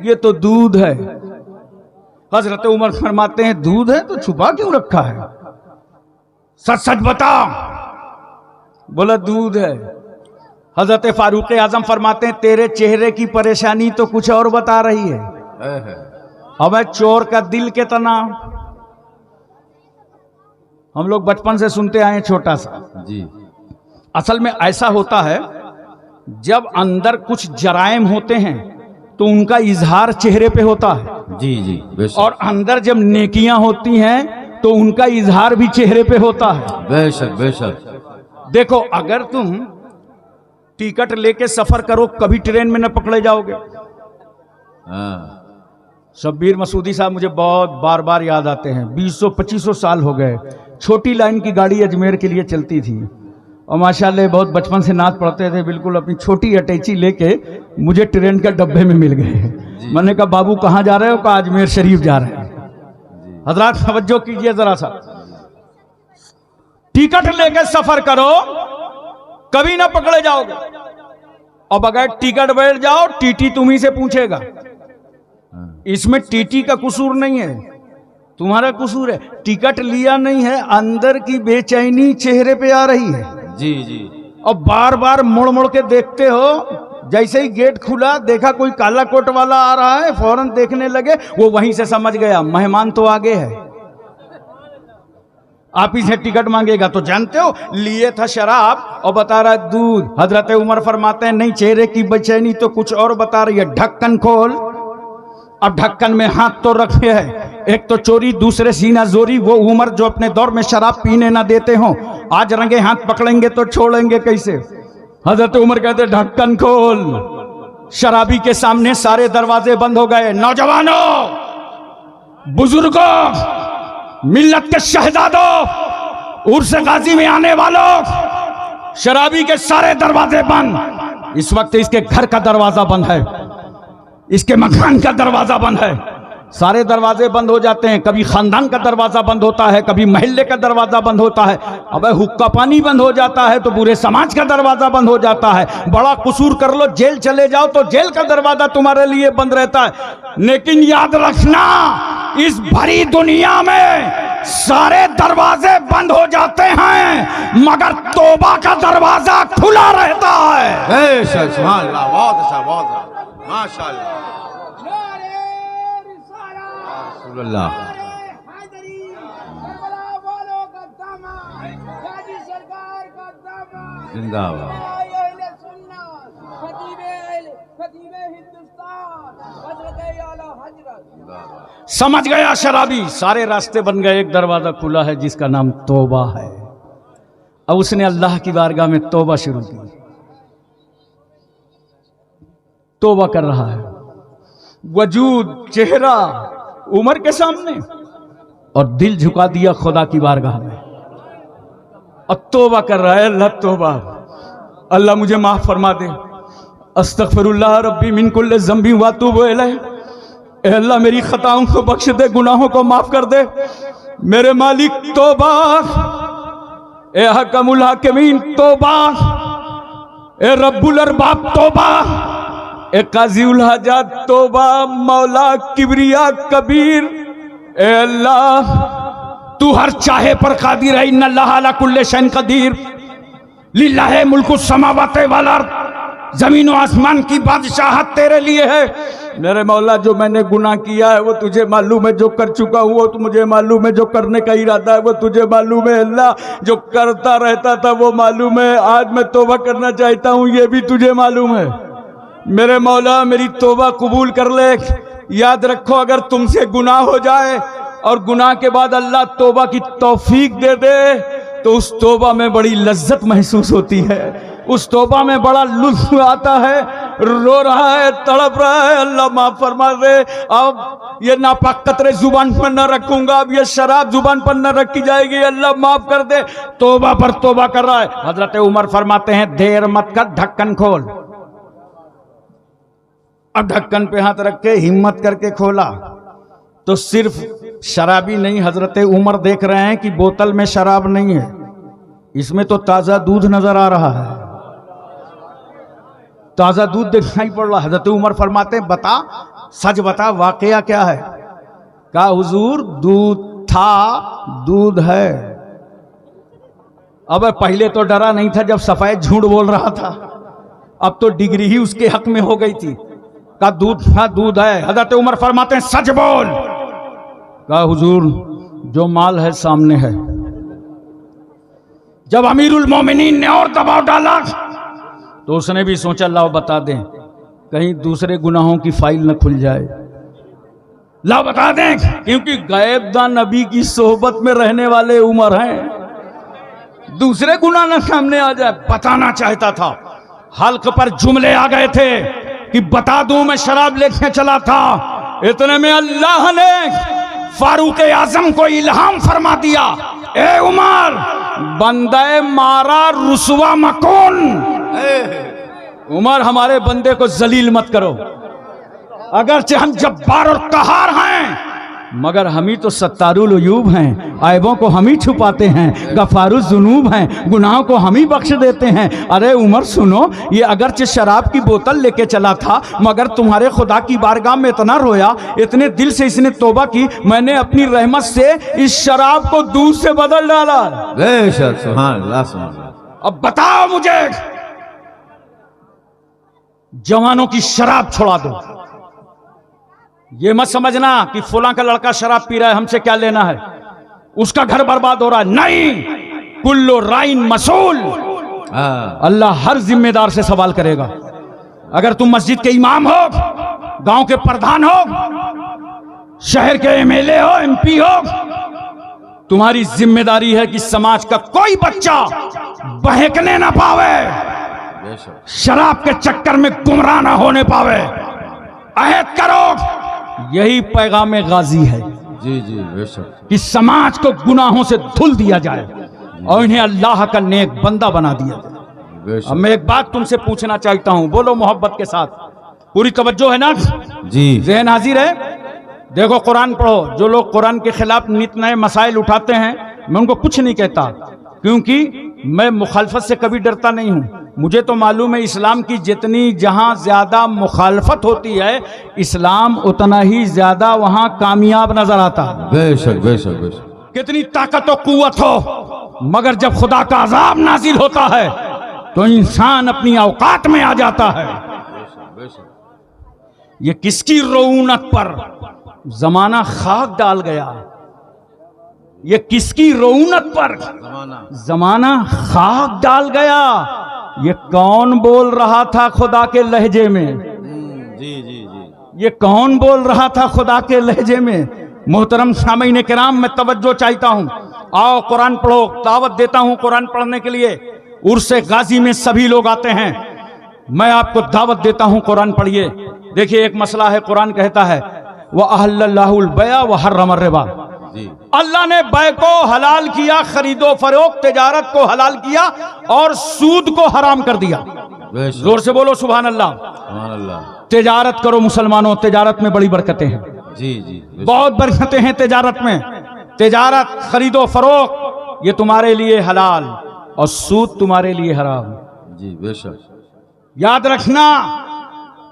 ये तो दूध है। हजरत उमर फरमाते हैं दूध है तो छुपा क्यों रखा है? सच सच बता। बोला दूध है। हजरत फारूक आजम फरमाते हैं तेरे चेहरे की परेशानी तो कुछ और बता रही है। अब चोर का दिल कितना, हम लोग बचपन से सुनते आए छोटा सा जी। असल में ऐसा होता है जब अंदर कुछ जराइम होते हैं तो उनका इजहार चेहरे पे होता है। जी जी बेशक। और अंदर जब नेकियां होती हैं तो उनका इजहार भी चेहरे पे होता है। बेशक बेशक। देखो अगर तुम टिकट लेके सफर करो कभी ट्रेन में न पकड़े जाओगे। हाँ। शब्बीर मसूदी साहब मुझे बहुत बार बार याद आते हैं। 20-25 साल हो गए, छोटी लाइन की गाड़ी अजमेर के लिए चलती थी और माशाल्लाह बहुत बचपन से नाच पढ़ते थे, बिल्कुल अपनी छोटी अटैची लेके मुझे ट्रेन के डब्बे में मिल गए। मैंने कहा बाबू कहाँ जा रहे हो? कहा अजमेर शरीफ जा रहे हैं। हजरात तवज्जो कीजिए जरा सा, टिकट लेके सफर करो कभी ना पकड़े जाओगे। और बगैर टिकट बैठ जाओ टीटी तुम्ही से पूछेगा। इसमें टीटी का कसूर नहीं है, तुम्हारा कसूर है। टिकट लिया नहीं है, अंदर की बेचैनी चेहरे पे आ रही है। जी जी। और बार बार मुड़ मुड़ के देखते हो। जैसे ही गेट खुला देखा कोई काला कोट वाला आ रहा है, फौरन देखने लगे। वो वहीं से समझ गया मेहमान तो आगे है, आप ही से टिकट मांगेगा। तो जानते हो लिए था शराब और बता रहा है दूध। हजरत उमर फरमाते हैं नहीं, चेहरे की बेचैनी तो कुछ और बता रही है। ढक्कन खोल। अब ढक्कन में हाथ तो रखे है, एक तो चोरी दूसरे सीना जोरी। वो उमर जो अपने दौर में शराब पीने ना देते हो, आज रंगे हाथ पकड़ेंगे तो छोड़ेंगे कैसे? हजरत उमर कहते ढक्कन खोल। शराबी के सामने सारे दरवाजे बंद हो गए। नौजवानों, बुजुर्गों, मिल्लत के शहजादों, उर्स गाजी में आने वालों, शराबी के सारे दरवाजे बंद। इस वक्त इसके घर का दरवाजा बंद है, इसके मकान का दरवाजा बंद है। सारे दरवाजे बंद हो जाते हैं। कभी खानदान का दरवाजा बंद होता है, कभी महल्ले का दरवाजा बंद होता है। अब हुक्का पानी बंद हो जाता है तो पूरे समाज का दरवाजा बंद हो जाता है। बड़ा कसूर कर लो, जेल चले जाओ तो जेल का दरवाजा तुम्हारे लिए बंद रहता है। लेकिन याद रखना, इस भरी दुनिया में सारे दरवाजे बंद हो जाते हैं मगर तौबा का दरवाजा खुला रहता है। बेशक। सुभान अल्लाह। बहुत अच्छा, बहुत अच्छा, माशाअल्लाह। अल्लाह। जिंदाबाद। समझ गया शराबी, सारे रास्ते बन गए, एक दरवाजा खुला है जिसका नाम तौबा है। अब उसने अल्लाह की बारगाह में तौबा शुरू की, तौबा कर रहा है। वजूद, चेहरा उमर के सामने, और दिल झुका दिया खुदा की बारगाह में। अब तौबा कर रहा है, अल्लाह तौबा, अल्लाह मुझे माफ फरमा दे। अस्तगफिरुल्लाह रब्बी मिन कुल्लि ज़ंबी व अतूबु इलैह। ए अल्लाह मेरी खताओं को बख्श दे, गुनाहों को माफ कर दे। मेरे मालिक तौबा, ए हकमुल हाकिमीन तौबा, ए रब्बुल अरबाब तौबा, ए काज़ीउल हाजात तौबा, मौला किबरिया कबीर। ए अल्लाह तू हर चाहे पर कादिर है। इन्नल्लाह अला कुल्लि शैइन कदीर। लिल्लाहि मुल्कु समावाति वल अर्द। जमीन और आसमान की बादशाहत तेरे लिए है। मेरे मौला जो मैंने गुनाह किया है वो तुझे मालूम है, जो कर चुका हूँ वो तो मुझे मालूम है, जो करने का इरादा है वो तुझे मालूम है। अल्लाह जो करता रहता था वो मालूम है, आज मैं तौबा करना चाहता हूँ ये भी तुझे मालूम है। मेरे मौला मेरी तौबा कबूल कर ले। याद रखो अगर तुमसे गुनाह हो जाए और गुनाह के बाद अल्लाह तौबा की तौफीक दे दे तो उस तौबा में बड़ी लज्जत महसूस होती है, उस तौबा में बड़ा लुत्फ आता है। रो रहा है, तड़प रहा है, अल्लाह माफ फरमा दे, अब ये नापाक कतरे जुबान पर न रखूंगा, अब ये शराब जुबान पर न रखी जाएगी, अल्लाह माफ कर दे। तौबा पर तौबा कर रहा है। हजरत उमर फरमाते हैं देर मत कर, ढक्कन खोल। अब ढक्कन पे हाथ रख के हिम्मत करके खोला तो सिर्फ शराबी नहीं, हजरत उमर देख रहे हैं कि बोतल में शराब नहीं है, इसमें तो ताजा दूध नजर आ रहा है, ताजा दूध दिखाई पड़ रहा है। हजरत उमर फरमाते हैं बता, सच बता, वाकया क्या है? कहा हुजूर दूध था, दूध है। अब पहले तो डरा नहीं था जब सफेद झूठ बोल रहा था, अब तो डिग्री ही उसके हक में हो गई थी। कहा दूध था, दूध है। हजरत उमर फरमाते हैं सच बोल। कहा हुजूर जो माल है सामने है। जब अमीरुल मोमिनीन ने और दबाव डाला तो उसने भी सोचा लाओ बता दें, कहीं दूसरे गुनाहों की फाइल न खुल जाए, लाओ बता दें, क्योंकि गैबदा नबी की सोहबत में रहने वाले उमर हैं, दूसरे गुनाह न सामने आ जाए। बताना चाहता था, हल्क पर जुमले आ गए थे कि बता दूं मैं शराब लेके चला था। इतने में अल्लाह ने फारूक आजम को इल्हाम फरमा दिया, ए उमर बंदे मारा रुसवा मकून, उमर हमारे बंदे को जलील मत करो। अगरचे हम जब्बार और कहार हैं मगर हम ही तो सत्तारुल उयूब हैं, ऐबों को हम ही छुपाते हैं, गफारुल जुनूब हैं, गुनाहों को हम ही बख्श देते हैं। अरे उमर सुनो, ये अगरचे शराब की बोतल लेके चला था मगर तुम्हारे खुदा की बारगाह में इतना रोया, इतने दिल से इसने तौबा की, मैंने अपनी रहमत से इस शराब को दूध से बदल डाला। बेशक, सुभान अल्लाह, सुभान अल्लाह। अब बताओ मुझे, जवानों की शराब छोड़ा दो। ये मत समझना कि फुला का लड़का शराब पी रहा है हमसे क्या लेना है, उसका घर बर्बाद हो रहा है, नहीं। कुल्लो राइन मसूल, अल्लाह हर जिम्मेदार से सवाल करेगा। अगर तुम मस्जिद के इमाम हो, गांव के प्रधान हो, शहर के एमएलए हो, एमपी हो, तुम्हारी जिम्मेदारी है कि समाज का कोई बच्चा बहकने ना पावे, शराब के चक्कर में गुमराह ना होने पावे। अहद करो, यही पैगाम गाजी है। जी जी बेशक, कि समाज को गुनाहों से धुल दिया जाए और इन्हें अल्लाह का नेक बंदा बना दिया जाए। अब मैं एक बात तुमसे पूछना चाहता हूं, बोलो मोहब्बत के साथ, पूरी तवज्जो है ना जी, ज़हन हाजिर है। देखो कुरान पढ़ो। जो लोग कुरान के खिलाफ नित नए मसाइल उठाते हैं मैं उनको कुछ नहीं कहता, क्योंकि मैं मुखालफत से कभी डरता नहीं हूं। मुझे तो मालूम है इस्लाम की जितनी जहां ज्यादा मुखालफत होती है, इस्लाम उतना ही ज्यादा वहां कामयाब नजर आता है। बेशक बेशक बेशक। कितनी ताकत और कुव्वत हो, मगर जब खुदा का अजाब नाजिल होता है तो इंसान अपनी औकात में आ जाता है। ये किसकी रऊनत पर जमाना खाक डाल गया, ये किसकी रऊनत पर जमाना खाक डाल गया। ये कौन बोल रहा था खुदा के लहजे में? जी जी जी, ये कौन बोल रहा था खुदा के लहजे में? मोहतरम सामीन किराम, मैं तवज्जो चाहता हूं, आओ कुरान पढ़ो, दावत देता हूं कुरान पढ़ने के लिए। उर्से गाजी में सभी लोग आते हैं, मैं आपको दावत देता हूं कुरान पढ़िए। देखिए एक मसला है, कुरान कहता है वह अहल्लल्लाहुल बया व हर्रम रिबा, अल्लाह ने बै को हलाल किया, खरीदो फरोख्त तिजारत को हलाल किया और सूद को हराम कर दिया। जोर से बोलो सुभान अल्लाह। सुभान अल्लाह। तिजारत करो मुसलमानों, तिजारत में बड़ी बरकतें हैं। जी जी, बहुत बरकतें हैं तिजारत में। तिजारत खरीदो फरोख्त ये तुम्हारे लिए हलाल और सूद तुम्हारे लिए हराम। जी बेशक। याद रखना,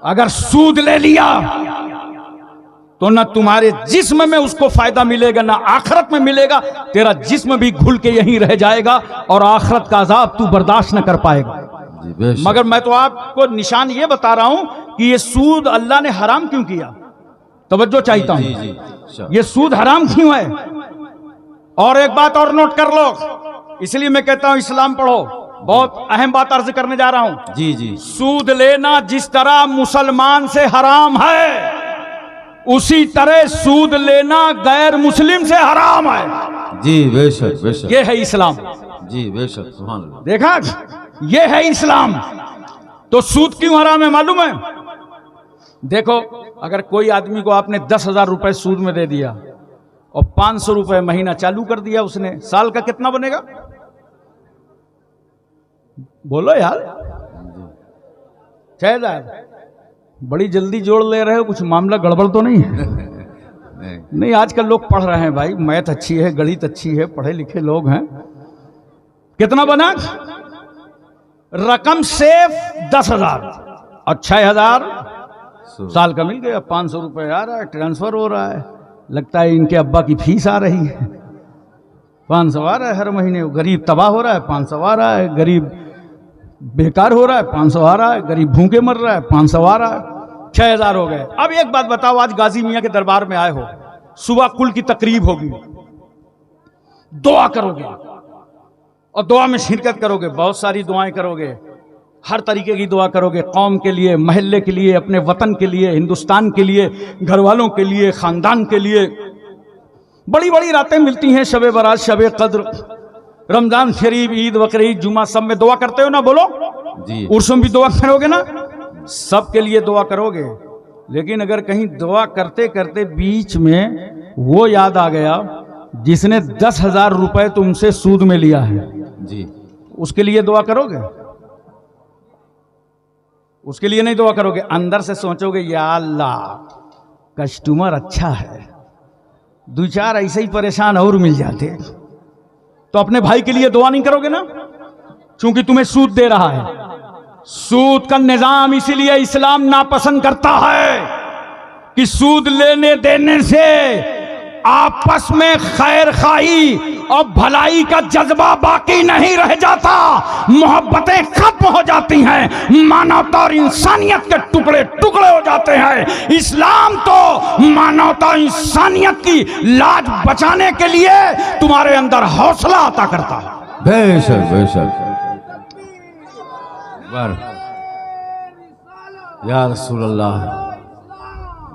अगर सूद ले लिया तो न तुम्हारे जिस्म में उसको फायदा मिलेगा, ना आखिरत में मिलेगा। तेरा जिस्म भी घुल के यहीं रह जाएगा और आखिरत का अजाब तू बर्दाश्त न कर पाएगा। मगर मैं तो आपको निशान ये बता रहा हूं कि ये सूद अल्लाह ने हराम क्यों किया, तवज्जो चाहता हूं। ये सूद हराम क्यों है? और एक बात और नोट कर लो, इसलिए मैं कहता हूं इस्लाम पढ़ो। बहुत अहम बात अर्ज करने जा रहा हूं। जी जी सूद लेना जिस तरह मुसलमान से हराम है, उसी तरह सूद लेना गैर मुस्लिम से हराम है। जी, बेशक बेशक। ये है इस्लाम। जी बेशक, सुभान अल्लाह। देखा, ये है इस्लाम। तो सूद क्यों हराम है मालूम है? देखो, अगर कोई आदमी को आपने 10,000 रुपए सूद में दे दिया और 500 रुपए महीना चालू कर दिया उसने, साल का कितना बनेगा? बोलो यार, 6,000। बड़ी जल्दी जोड़ ले रहे हो, कुछ मामला गड़बड़ तो नहीं है? नहीं, आजकल लोग पढ़ रहे हैं भाई, मैथ अच्छी है, गणित अच्छी है, पढ़े लिखे लोग हैं। कितना बना? रकम सिर्फ 10,000 और 6,000 साल का मिल गया। 500 रुपए आ रहा है, ट्रांसफर हो रहा है। लगता है इनके अब्बा की फीस आ रही है। 500 आ रहा है हर महीने। गरीब तबाह हो रहा है, 500 आ रहा है। गरीब बेकार हो रहा है, 500 आ रहा है। गरीब भूखे मर रहा है, 500 आ रहा है। 6,000 हो गए। अब एक बात बताओ, आज गाजी मियां के दरबार में आए हो, सुबह कुल की तकरीब होगी, दुआ करोगे और दुआ में शिरकत करोगे, बहुत सारी दुआएं करोगे, हर तरीके की दुआ करोगे, कौम के लिए, महल्ले के लिए, अपने वतन के लिए, हिंदुस्तान के लिए, घर वालों के लिए, खानदान के लिए। बड़ी बड़ी रातें मिलती हैं, शबे बारात, शबे कद्र, रमजान शरीफ, ईद, बकरीद, जुमा, सब में दुआ करते हो ना? बोलो जी। उर्सों में भी दुआ करोगे ना? सब के लिए दुआ करोगे। लेकिन अगर कहीं दुआ करते करते बीच में वो याद आ गया जिसने 10,000 रुपए तुमसे सूद में लिया है, जी, उसके लिए दुआ करोगे? उसके लिए नहीं दुआ करोगे। अंदर से सोचोगे, या अल्लाह, कस्टमर अच्छा है, 2-4 ऐसे ही परेशान और मिल जाते। तो अपने भाई के लिए दुआ नहीं करोगे ना, क्योंकि तुम्हें सूद दे रहा है। सूद का निजाम इसीलिए इस्लाम नापसंद करता है कि सूद लेने देने से आपस में खैर खाई और भलाई का जज्बा बाकी नहीं रह जाता, मोहब्बतें खत्म हो जाती हैं, मानवता और इंसानियत के टुकड़े टुकड़े हो जाते हैं। इस्लाम तो मानवता इंसानियत की लाज बचाने के लिए तुम्हारे अंदर हौसला अता करता है। बेशक बेशक। या रसूल अल्लाह,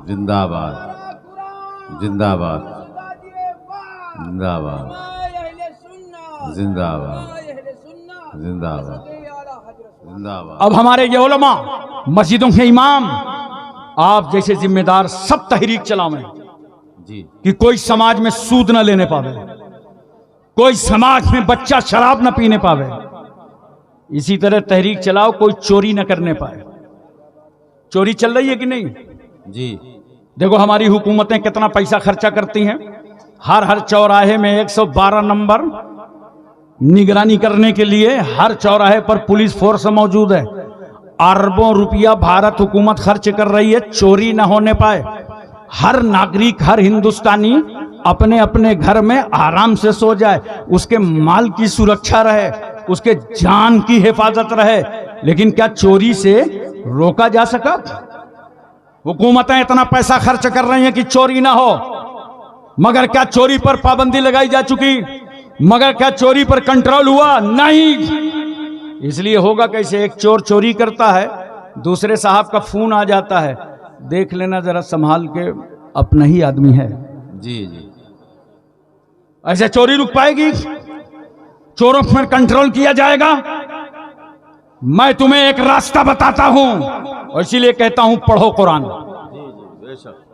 जिंदाबाद जिंदाबाद जिंदाबाद जिंदाबाद जिंदाबाद जिंदाबाद। अब हमारे ये उलमा, मस्जिदों के इमाम, आप जैसे जिम्मेदार सब तहरीक चलावें जी, कि कोई समाज में सूद न लेने पावे, कोई समाज में बच्चा शराब न पीने पावे। इसी तरह तहरीक चलाओ, कोई चोरी न करने पाए। चोरी चल रही है कि नहीं? जी, देखो हमारी हुकूमतें कितना पैसा खर्चा करती हैं। हर चौराहे में 112 नंबर निगरानी करने के लिए हर चौराहे पर पुलिस फोर्स मौजूद है। अरबों रुपया भारत हुकूमत खर्च कर रही है, चोरी ना होने पाए। हर नागरिक, हर हिंदुस्तानी अपने अपने घर में आराम से सो जाए, उसके माल की सुरक्षा रहे, उसके जान की हिफाजत रहे। लेकिन क्या चोरी से रोका जा सका? हुकूमतें इतना पैसा खर्च कर रही हैं कि चोरी ना हो, मगर क्या चोरी पर पाबंदी लगाई जा चुकी? मगर क्या चोरी पर कंट्रोल हुआ? नहीं। इसलिए होगा कैसे? एक चोर चोरी करता है, दूसरे साहब का फोन आ जाता है, देख लेना जरा संभाल के, अपना ही आदमी है। जी जी। ऐसे चोरी रुक पाएगी? चोरों पर कंट्रोल किया जाएगा? मैं तुम्हें एक रास्ता बताता हूं और इसीलिए कहता हूं पढ़ो कुरान।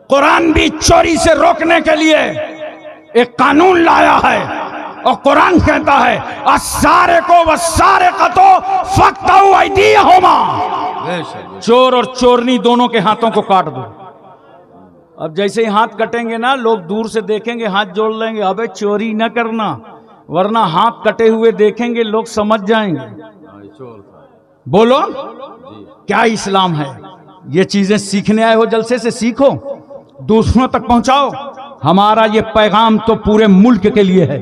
कुरान भी चोरी से रोकने के लिए एक कानून लाया है और कुरान कहता है अस्सारे को वस्सारे का तो फक्ताउ ऐदीहुमा, चोर और चोरनी दोनों के हाथों को काट दो। अब जैसे ही हाथ कटेंगे ना, लोग दूर से देखेंगे, हाथ जोड़ लेंगे, अबे चोरी न करना, वरना हाथ कटे हुए देखेंगे लोग समझ जाएंगे। बोलो क्या इस्लाम है? ये चीजें सीखने आए हो, जलसे से सीखो, दूसरों तक पहुंचाओ। हमारा ये पैगाम तो पूरे मुल्क के लिए है।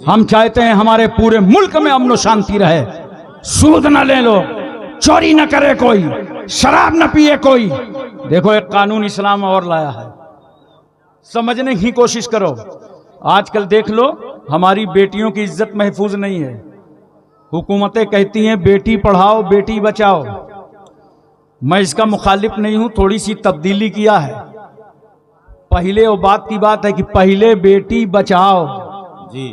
हम चाहते हैं हमारे पूरे मुल्क में अमन शांति रहे। सूद न ले लो, चोरी न करे कोई, शराब न पिए कोई। देखो एक कानून इस्लाम और लाया है, समझने की कोशिश करो। आजकल देख लो, हमारी बेटियों की इज्जत महफूज नहीं है। हुकूमतें कहती हैं बेटी पढ़ाओ बेटी बचाओ। मैं इसका मुखालिफ नहीं हूं, थोड़ी सी तब्दीली किया है। पहले वो बात की बात है कि पहले बेटी बचाओ जी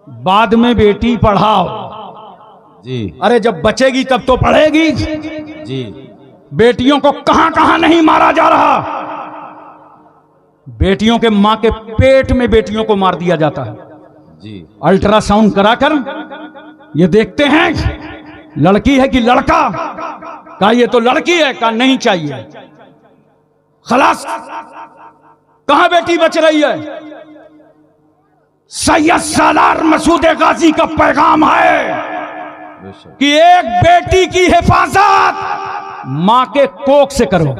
बाद में बेटी पढ़ाओ। जी अरे जब बचेगी तब तो पढ़ेगी। जी बेटियों को कहां कहां नहीं मारा जा रहा। बेटियों के मां के पेट में बेटियों को मार दिया जाता है। जी अल्ट्रासाउंड कराकर ये देखते हैं लड़की है कि लड़का। कहा ये तो लड़की है, कहा नहीं चाहिए। खलास, कहां बेटी बच रही है? सैयद सालार मसूद गाजी का पैगाम है बेशक कि एक बेटी की हिफाजत मां के कोख से करो।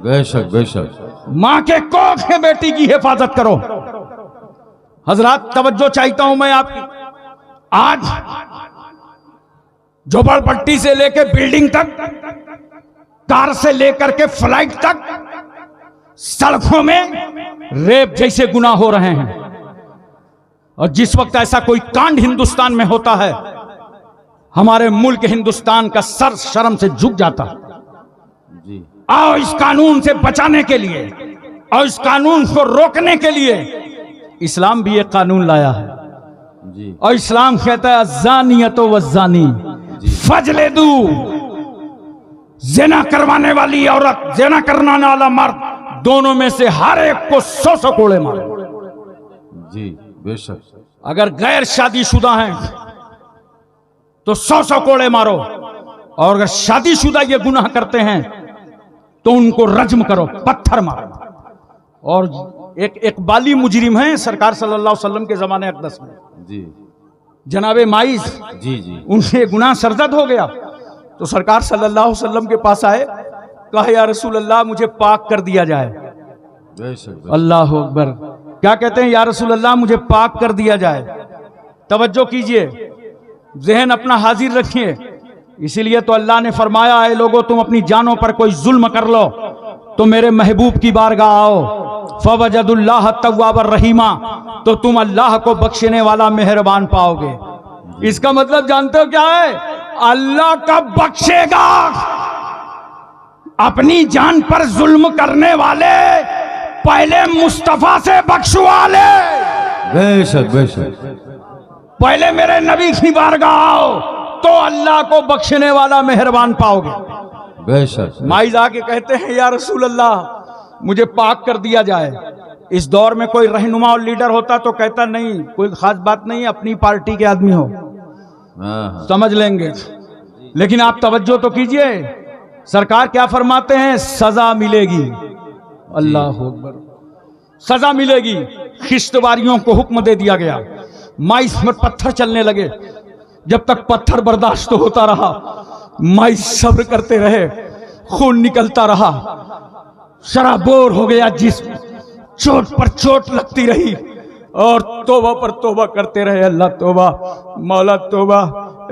बेशक बेशक मां के कोख से बेटी की हिफाजत करो। हजरात तवज्जो चाहता हूं मैं आपकी। आज झोपड़पट्टी से लेकर बिल्डिंग तक, कार से लेकर के फ्लाइट तक, सड़कों में रेप जैसे गुनाह हो रहे हैं। और जिस वक्त ऐसा कोई कांड हिंदुस्तान में होता है, हमारे मुल्क हिंदुस्तान का सर शर्म से झुक जाता है। जी आओ इस कानून से बचाने के लिए और इस कानून को रोकने के लिए इस्लाम भी एक कानून लाया है। जी और इस्लाम कहता है अज़्ज़ानियतो वज़्ज़ानी फजलिदू, ज़िना करवाने वाली औरत, ज़िना करने वाला मर्द, दोनों में से हर एक को 100 कोड़े मारो। जी बेशक अगर गैर शादीशुदा हैं तो 100 कोड़े मारो, और अगर शादीशुदा ये गुनाह करते हैं तो उनको रज्म करो, पत्थर मारो। और एक बाली मुजरिम है सरकार सल्लल्लाहु अलैहि वसल्लम के जमाने अक़दस में, जी जनाबे माइज, जी जी उनसे गुनाह सरजद हो गया तो सरकार सल्लल्लाहु अलैहि वसल्लम के पास आए, कहा या रसूल अल्लाह मुझे पाक कर दिया जाए। बेशक अल्लाह अकबर। क्या कहते हैं? या रसूल अल्लाह मुझे पाक कर दिया जाए। तवज्जो कीजिए, जहन अपना हाजिर रखिए। इसीलिए तो अल्लाह ने फरमाया है लोगों तुम अपनी जानों पर कोई जुल्म कर लो तो मेरे महबूब की बारगाह आओ, फवजदुल्लाह तव्वाबर रहीमा, तो तुम अल्लाह को बख्शने वाला मेहरबान पाओगे। इसका मतलब जानते हो क्या है? अल्लाह कब बख्शेगा? अपनी जान पर जुल्म करने वाले पहले मुस्तफा से बख्शवा ले। बेशक बेशक पहले मेरे नबी की बारगाह आओ तो अल्लाह को बख्शने वाला मेहरबान पाओगे। बेशक माइज आके कहते हैं या रसूल अल्लाह मुझे पाक कर दिया जाए। इस दौर में कोई रहनुमा और लीडर होता तो कहता नहीं कोई खास बात नहीं, अपनी पार्टी के आदमी हो हाँ समझ लेंगे। लेकिन आप तवज्जो तो कीजिए, सरकार क्या फरमाते हैं? सजा मिलेगी। अल्लाह अकबर, सजा मिलेगी। खिश्तवारियों को हुक्म दे दिया गया, माइस में पत्थर चलने लगे। जब तक पत्थर बर्दाश्त होता रहा, माइस सब्र करते रहे, खून निकलता रहा, शराबोर हो गया जिस्म, चोट पर चोट लगती रही और तौबा पर तौबा करते रहे। अल्लाह तौबा, मौला तौबा,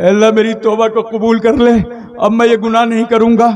अल्लाह मेरी तौबा को कबूल कर ले, अब मैं ये गुनाह नहीं करूंगा,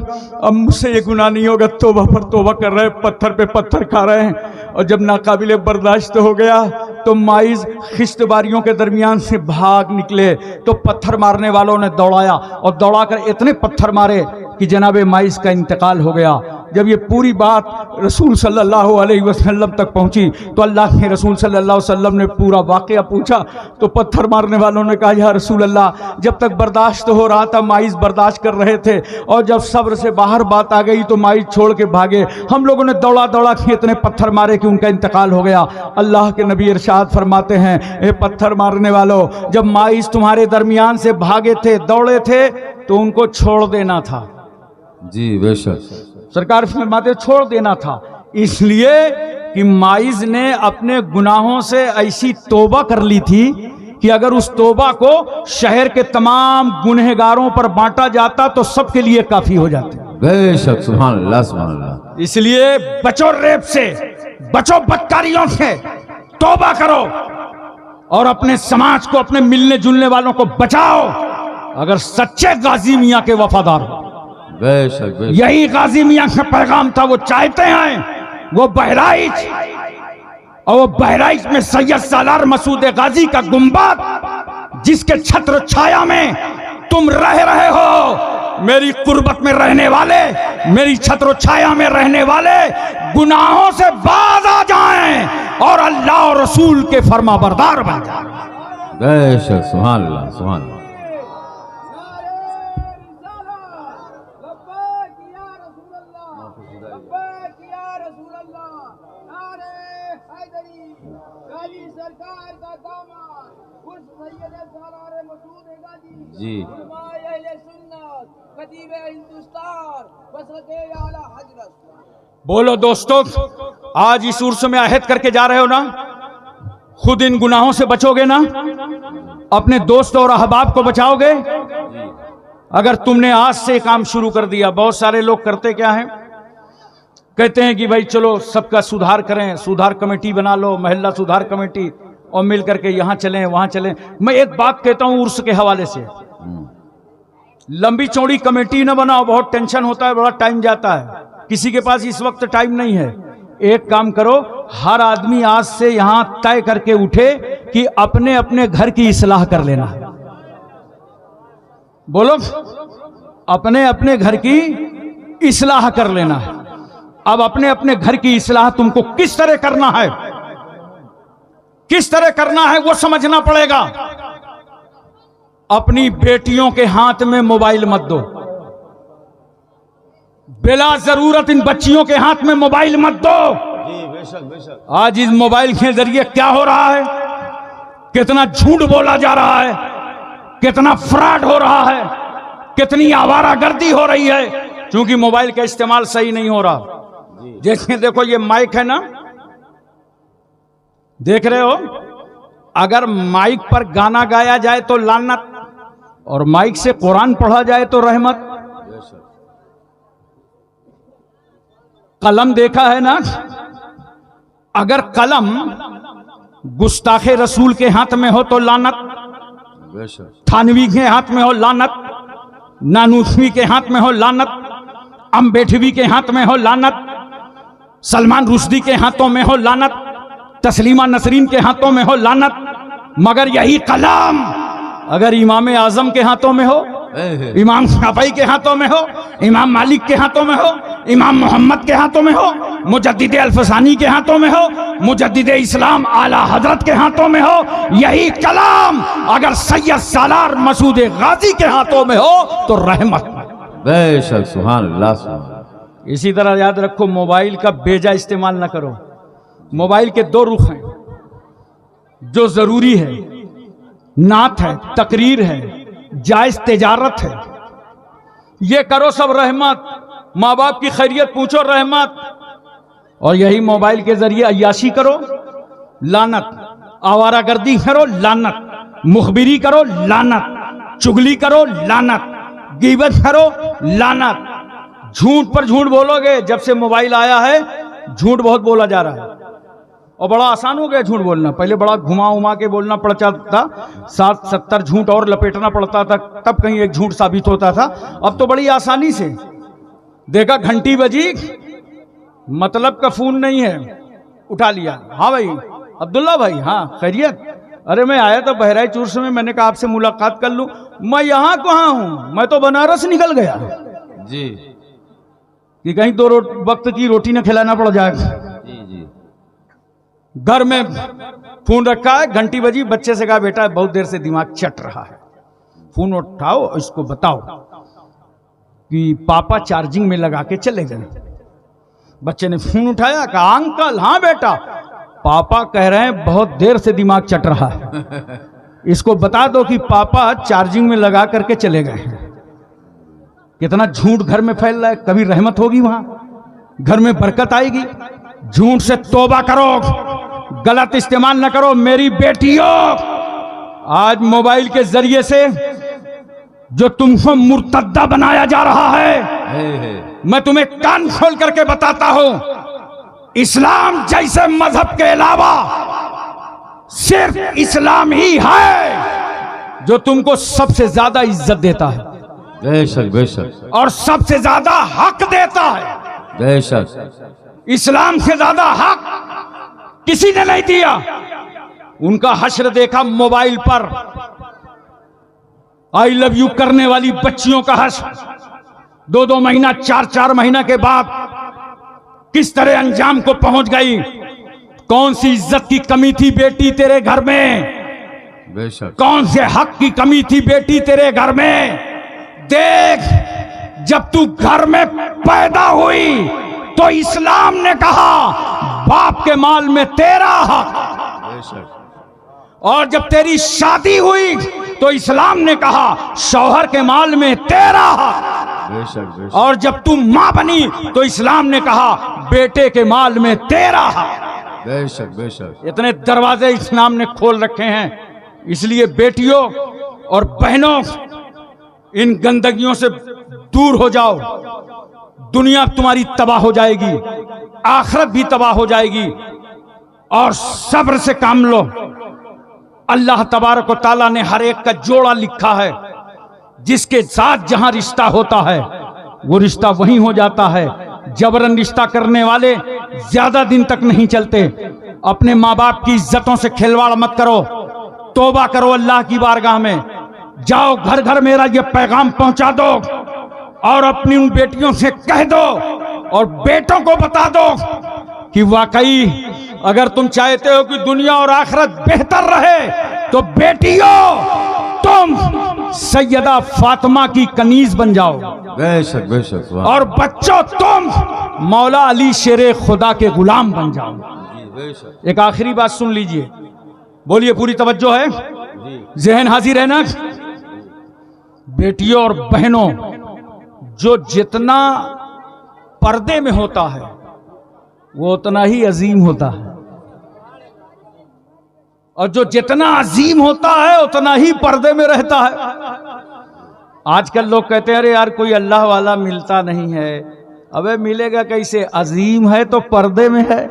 अब मुझसे ये गुनाह नहीं होगा। तौबा पर तौबा कर रहे हैं, पत्थर पे पत्थर खा रहे हैं। और जब नाकाबिले बर्दाश्त हो गया तो माइज खिश्तवारियों के दरमियान से भाग निकले तो पत्थर मारने वालों ने दौड़ाया और दौड़ाकर इतने पत्थर मारे कि जनाबे माइज का इंतकाल हो गया। जब ये पूरी बात रसूल सल्लल्लाहु अलैहि वसल्लम तक पहुंची तो अल्लाह के रसूल सल्लल्लाहु अलैहि वसल्लम ने पूरा वाकया पूछा तो पत्थर मारने वालों ने कहा या रसूल अल्लाह जब तक बर्दाश्त हो रहा था माइज बर्दाश्त कर रहे थे, और जब सब्र से बाहर बात आ गई तो माइज छोड़ के भागे। हम लोगों ने दौड़ा दौड़ा के इतने पत्थर मारे कि उनका इंतकाल हो गया। अल्लाह के नबी इरशाद फरमाते हैं, ए पत्थर मारने वालों, जब माइज तुम्हारे दरमियान से भागे थे, दौड़े थे तो उनको छोड़ देना था। जी बेशक सरकार फरमाते छोड़ देना था, इसलिए कि माइज ने अपने गुनाहों से ऐसी तौबा कर ली थी कि अगर उस तौबा को शहर के तमाम गुनहगारों पर बांटा जाता तो सबके लिए काफी हो जाते। बेशक सुभान अल्लाह सुभान अल्लाह। इसलिए बचो रेप से, बचो बदकारियों से, तौबा करो और अपने समाज को, अपने मिलने जुलने वालों को बचाओ अगर सच्चे गाजी मियाँ के वफादार हो। बेशक बेशक यही गाजी मियाँ का पैगाम था। वो चाहते हैं वो बहराइच, और वो बहराइच में सैयद सालार मसूद गाजी का गुंबद जिसके छत्र छाया में तुम रह रहे हो, मेरी कुर्बत में रहने वाले, मेरी छत्र छाया में रहने वाले गुनाहों से बाज आ जाएं और अल्लाह और रसूल के फरमाबरदार बन जाएं। बेशक, सुभान अल्लाह, सुभान अल्लाह। जी बोलो दोस्तों, आज इस उर्स में अहद करके जा रहे हो ना, खुद इन गुनाहों से बचोगे ना, अपने दोस्त और अहबाब को बचाओगे। अगर तुमने आज से काम शुरू कर दिया, बहुत सारे लोग करते क्या हैं, कहते हैं कि भाई चलो सबका सुधार करें, सुधार कमेटी बना लो, मोहल्ला सुधार कमेटी, और मिल करके यहां चलें वहां चलें। मैं एक बात कहता हूं उर्स के हवाले से, लंबी चौड़ी कमेटी न बनाओ, बहुत टेंशन होता है, बड़ा टाइम जाता है, किसी के पास इस वक्त टाइम नहीं है। एक काम करो, हर आदमी आज से यहां तय करके उठे कि अपने अपने घर की इस्लाह कर लेना है। बोलो, अपने अपने घर की इस्लाह कर लेना है। अब अपने अपने घर की इस्लाह तुमको किस तरह करना है, किस तरह करना है वो समझना पड़ेगा। अपनी बेटियों के हाथ में मोबाइल मत दो, बिला जरूरत इन बच्चियों के हाथ में मोबाइल मत दो। जी, बेशक, बेशक। आज इस मोबाइल के जरिए क्या हो रहा है, कितना झूठ बोला जा रहा है, कितना फ्रॉड हो रहा है, कितनी आवारागर्दी हो रही है, क्योंकि मोबाइल का इस्तेमाल सही नहीं हो रहा। जैसे देखो ये माइक है ना, देख रहे हो, अगर माइक पर गाना गाया जाए तो लानत, और माइक से कुरान पढ़ा जाए तो रहमत। कलम देखा है ना, अगर कलम गुस्ताखे रसूल के हाथ में हो तो लानत, थानवी के हाथ में हो लानत, नानूसवी के हाथ में हो लानत, अम्बेडवी के हाथ में हो लानत, सलमान रुश्दी के हाथों में हो लानत, तस्लीमा नसरीन के हाथों में हो लानत। मगर यही कलाम अगर इमाम आजम के हाथों में हो, इमाम शाफई के हाथों में हो, इमाम मालिक के हाथों में हो, इमाम मोहम्मद के हाथों में हो, मुजद्दिद अल्फसानी के हाथों में हो, मुजद्दिद इस्लाम आला हजरत के हाथों में हो, यही कलाम अगर सैयद सालार मसूद गाजी के हाथों में हो तो रहमत। बेशक, सुभान अल्लाह, सुभान। इसी तरह याद रखो, मोबाइल का बेजा इस्तेमाल ना करो। मोबाइल के दो रुख हैं, जो जरूरी है, नात है, तकरीर है, जायज तिजारत है, ये करो सब रहमत, माँ बाप की खैरियत पूछो रहमत। और यही मोबाइल के जरिए अय्याशी करो लानत, आवारागर्दी करो लानत, मुखबिरी करो लानत, चुगली करो लानत, गीबत करो लानत, झूठ पर झूठ बोलोगे। जब से मोबाइल आया है झूठ बहुत बोला जा रहा है, और बड़ा आसान हो गया झूठ बोलना। पहले बड़ा घुमा उमा के बोलना पड़ता था, 60-70 झूठ और लपेटना पड़ता था, तब कहीं एक झूठ साबित होता था। अब तो बड़ी आसानी से देखा, घंटी बजी, मतलब का फोन नहीं है, उठा लिया, हाँ भाई अब्दुल्ला भाई, हाँ खैरियत, अरे मैं आया था बहराइच उर्स में, मैंने कहा आपसे मुलाकात कर लूं। मैं यहाँ कहाँ हूं, मैं तो बनारस निकल गया जी, कि कहीं 2 वक्त की रोटी न खिलाना पड़ जाए। जी, जी। घर में फोन रखा है, घंटी बजी, बच्चे से कहा बेटा बहुत देर से दिमाग चट रहा है, फोन उठाओ, इसको बताओ कि पापा चार्जिंग में लगा के चले गए। बच्चे ने फोन उठाया, कहा अंकल, हाँ बेटा, पापा कह रहे हैं बहुत देर से दिमाग चट रहा है, इसको बता दो कि पापा चार्जिंग में लगा करके चले गए हैं। कितना झूठ घर में फैल रहा है, कभी रहमत होगी वहां, घर में बरकत आएगी। झूठ से तौबा करो, गलत इस्तेमाल न करो। मेरी बेटियों, आज मोबाइल के जरिए से जो तुमको मुर्तद्दा बनाया जा रहा है, मैं तुम्हें कान खोल करके बताता हूं, इस्लाम जैसे मजहब के अलावा सिर्फ इस्लाम ही है जो तुमको सबसे ज्यादा इज्जत देता है, बेशक, बेशक, और सबसे ज्यादा हक देता है। बेशक, इस्लाम से ज्यादा हक किसी ने नहीं दिया। उनका हश्र देखा मोबाइल पर, आई लव यू करने वाली बच्चियों का हश्र 2-2 महीना 4-4 महीना के बाद किस तरह अंजाम को पहुंच गई। कौन सी इज्जत की कमी थी बेटी तेरे घर में, बेशक कौन से हक की कमी थी बेटी तेरे घर में। देख, जब तू घर में पैदा हुई तो इस्लाम ने कहा बाप के माल में तेरा हक, बेशक और जब तेरी शादी हुई तो इस्लाम ने कहा शौहर के माल में तेरा हक, बेशक बेशक और जब तू मां बनी तो इस्लाम ने कहा बेटे के माल में तेरा हक। बेशक बेशक इतने दरवाजे इस्लाम ने खोल रखे हैं। इसलिए बेटियों और बहनों, इन गंदगियों से दूर हो जाओ। दुनिया तुम्हारी तबाह हो जाएगी, आखिरत भी तबाह हो जाएगी। और सब्र से काम लो। अल्लाह तबारक व तआला ने हर एक का जोड़ा लिखा है। जिसके साथ जहां रिश्ता होता है वो रिश्ता वहीं हो जाता है। जबरन रिश्ता करने वाले ज्यादा दिन तक नहीं चलते। अपने माँ बाप की इज्जतों से खिलवाड़ मत करो, तौबा करो अल्लाह की बारगाह में। जाओ घर घर मेरा ये पैगाम पहुंचा दो और अपनी उन बेटियों से कह दो और बेटों को बता दो कि वाकई अगर तुम चाहते हो कि दुनिया और आखिरत बेहतर रहे तो बेटियों तुम सैयदा फातिमा की कनीज बन जाओ, बेशक बेशक वाह। और बच्चों तुम मौला अली शेरे खुदा के गुलाम बन जाओ। जी बेशक एक आखिरी बात सुन लीजिए, बोलिए, पूरी तवज्जो है, जी जहन हाजिर है ना। बेटियों और बहनों, जो जितना पर्दे में होता है वो उतना ही अजीम होता है, और जो जितना अजीम होता है उतना ही पर्दे में रहता है। आजकल लोग कहते हैं अरे यार कोई अल्लाह वाला मिलता नहीं है। अबे मिलेगा कैसे? अजीम है तो पर्दे में है।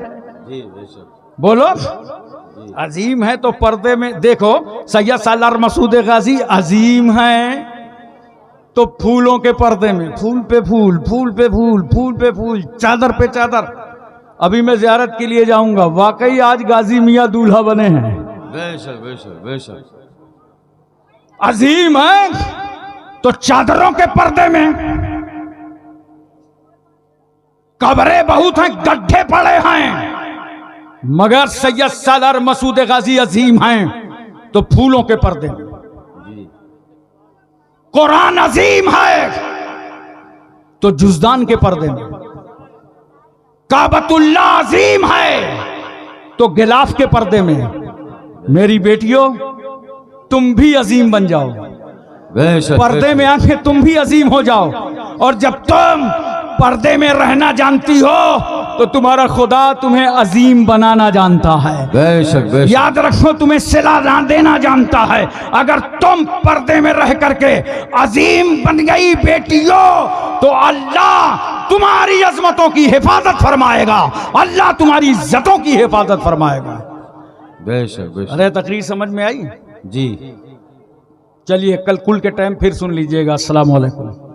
जी बेशक बोलो, अजीम है तो पर्दे में। देखो सैयद सालार मसूद गाजी अजीम है तो फूलों के पर्दे में, फूल पे फूल, फूल पे फूल, फूल पे फूल, चादर पे चादर। अभी मैं ज़ियारत के लिए जाऊंगा, वाकई आज गाजी मियां दूल्हा बने हैं। बेशक बेशक बेशक अजीम है तो चादरों के पर्दे में। कब्रें बहुत हैं, गड्ढे पड़े हैं, मगर सैयद सालार मसूद गाजी अजीम हैं तो फूलों के पर्दे में। जी कुरान अजीम है तो जुज़दान के पर्दे में। काबतुल्ला अजीम है तो गिलाफ के पर्दे में। मेरी बेटियों, तुम भी अजीम बन जाओ, बेशक पर्दे में आके तुम भी अजीम हो जाओ। और जब तुम पर्दे में रहना जानती हो तो तुम्हारा खुदा तुम्हें अजीम बनाना जानता है। बेशक बेशक याद रखो, तुम्हें सिला ना देना जानता है। अगर तुम पर्दे में रह करके अजीम बन गई बेटियों तो अल्लाह तुम्हारी अजमतों की हिफाजत फरमाएगा, अल्लाह तुम्हारी इज्जतों की हिफाजत फरमाएगा। बेशक बेशक अरे तकरीर समझ में आई? जी चलिए कल कुल के टाइम फिर सुन लीजिएगा। अस्सलाम वालेकुम।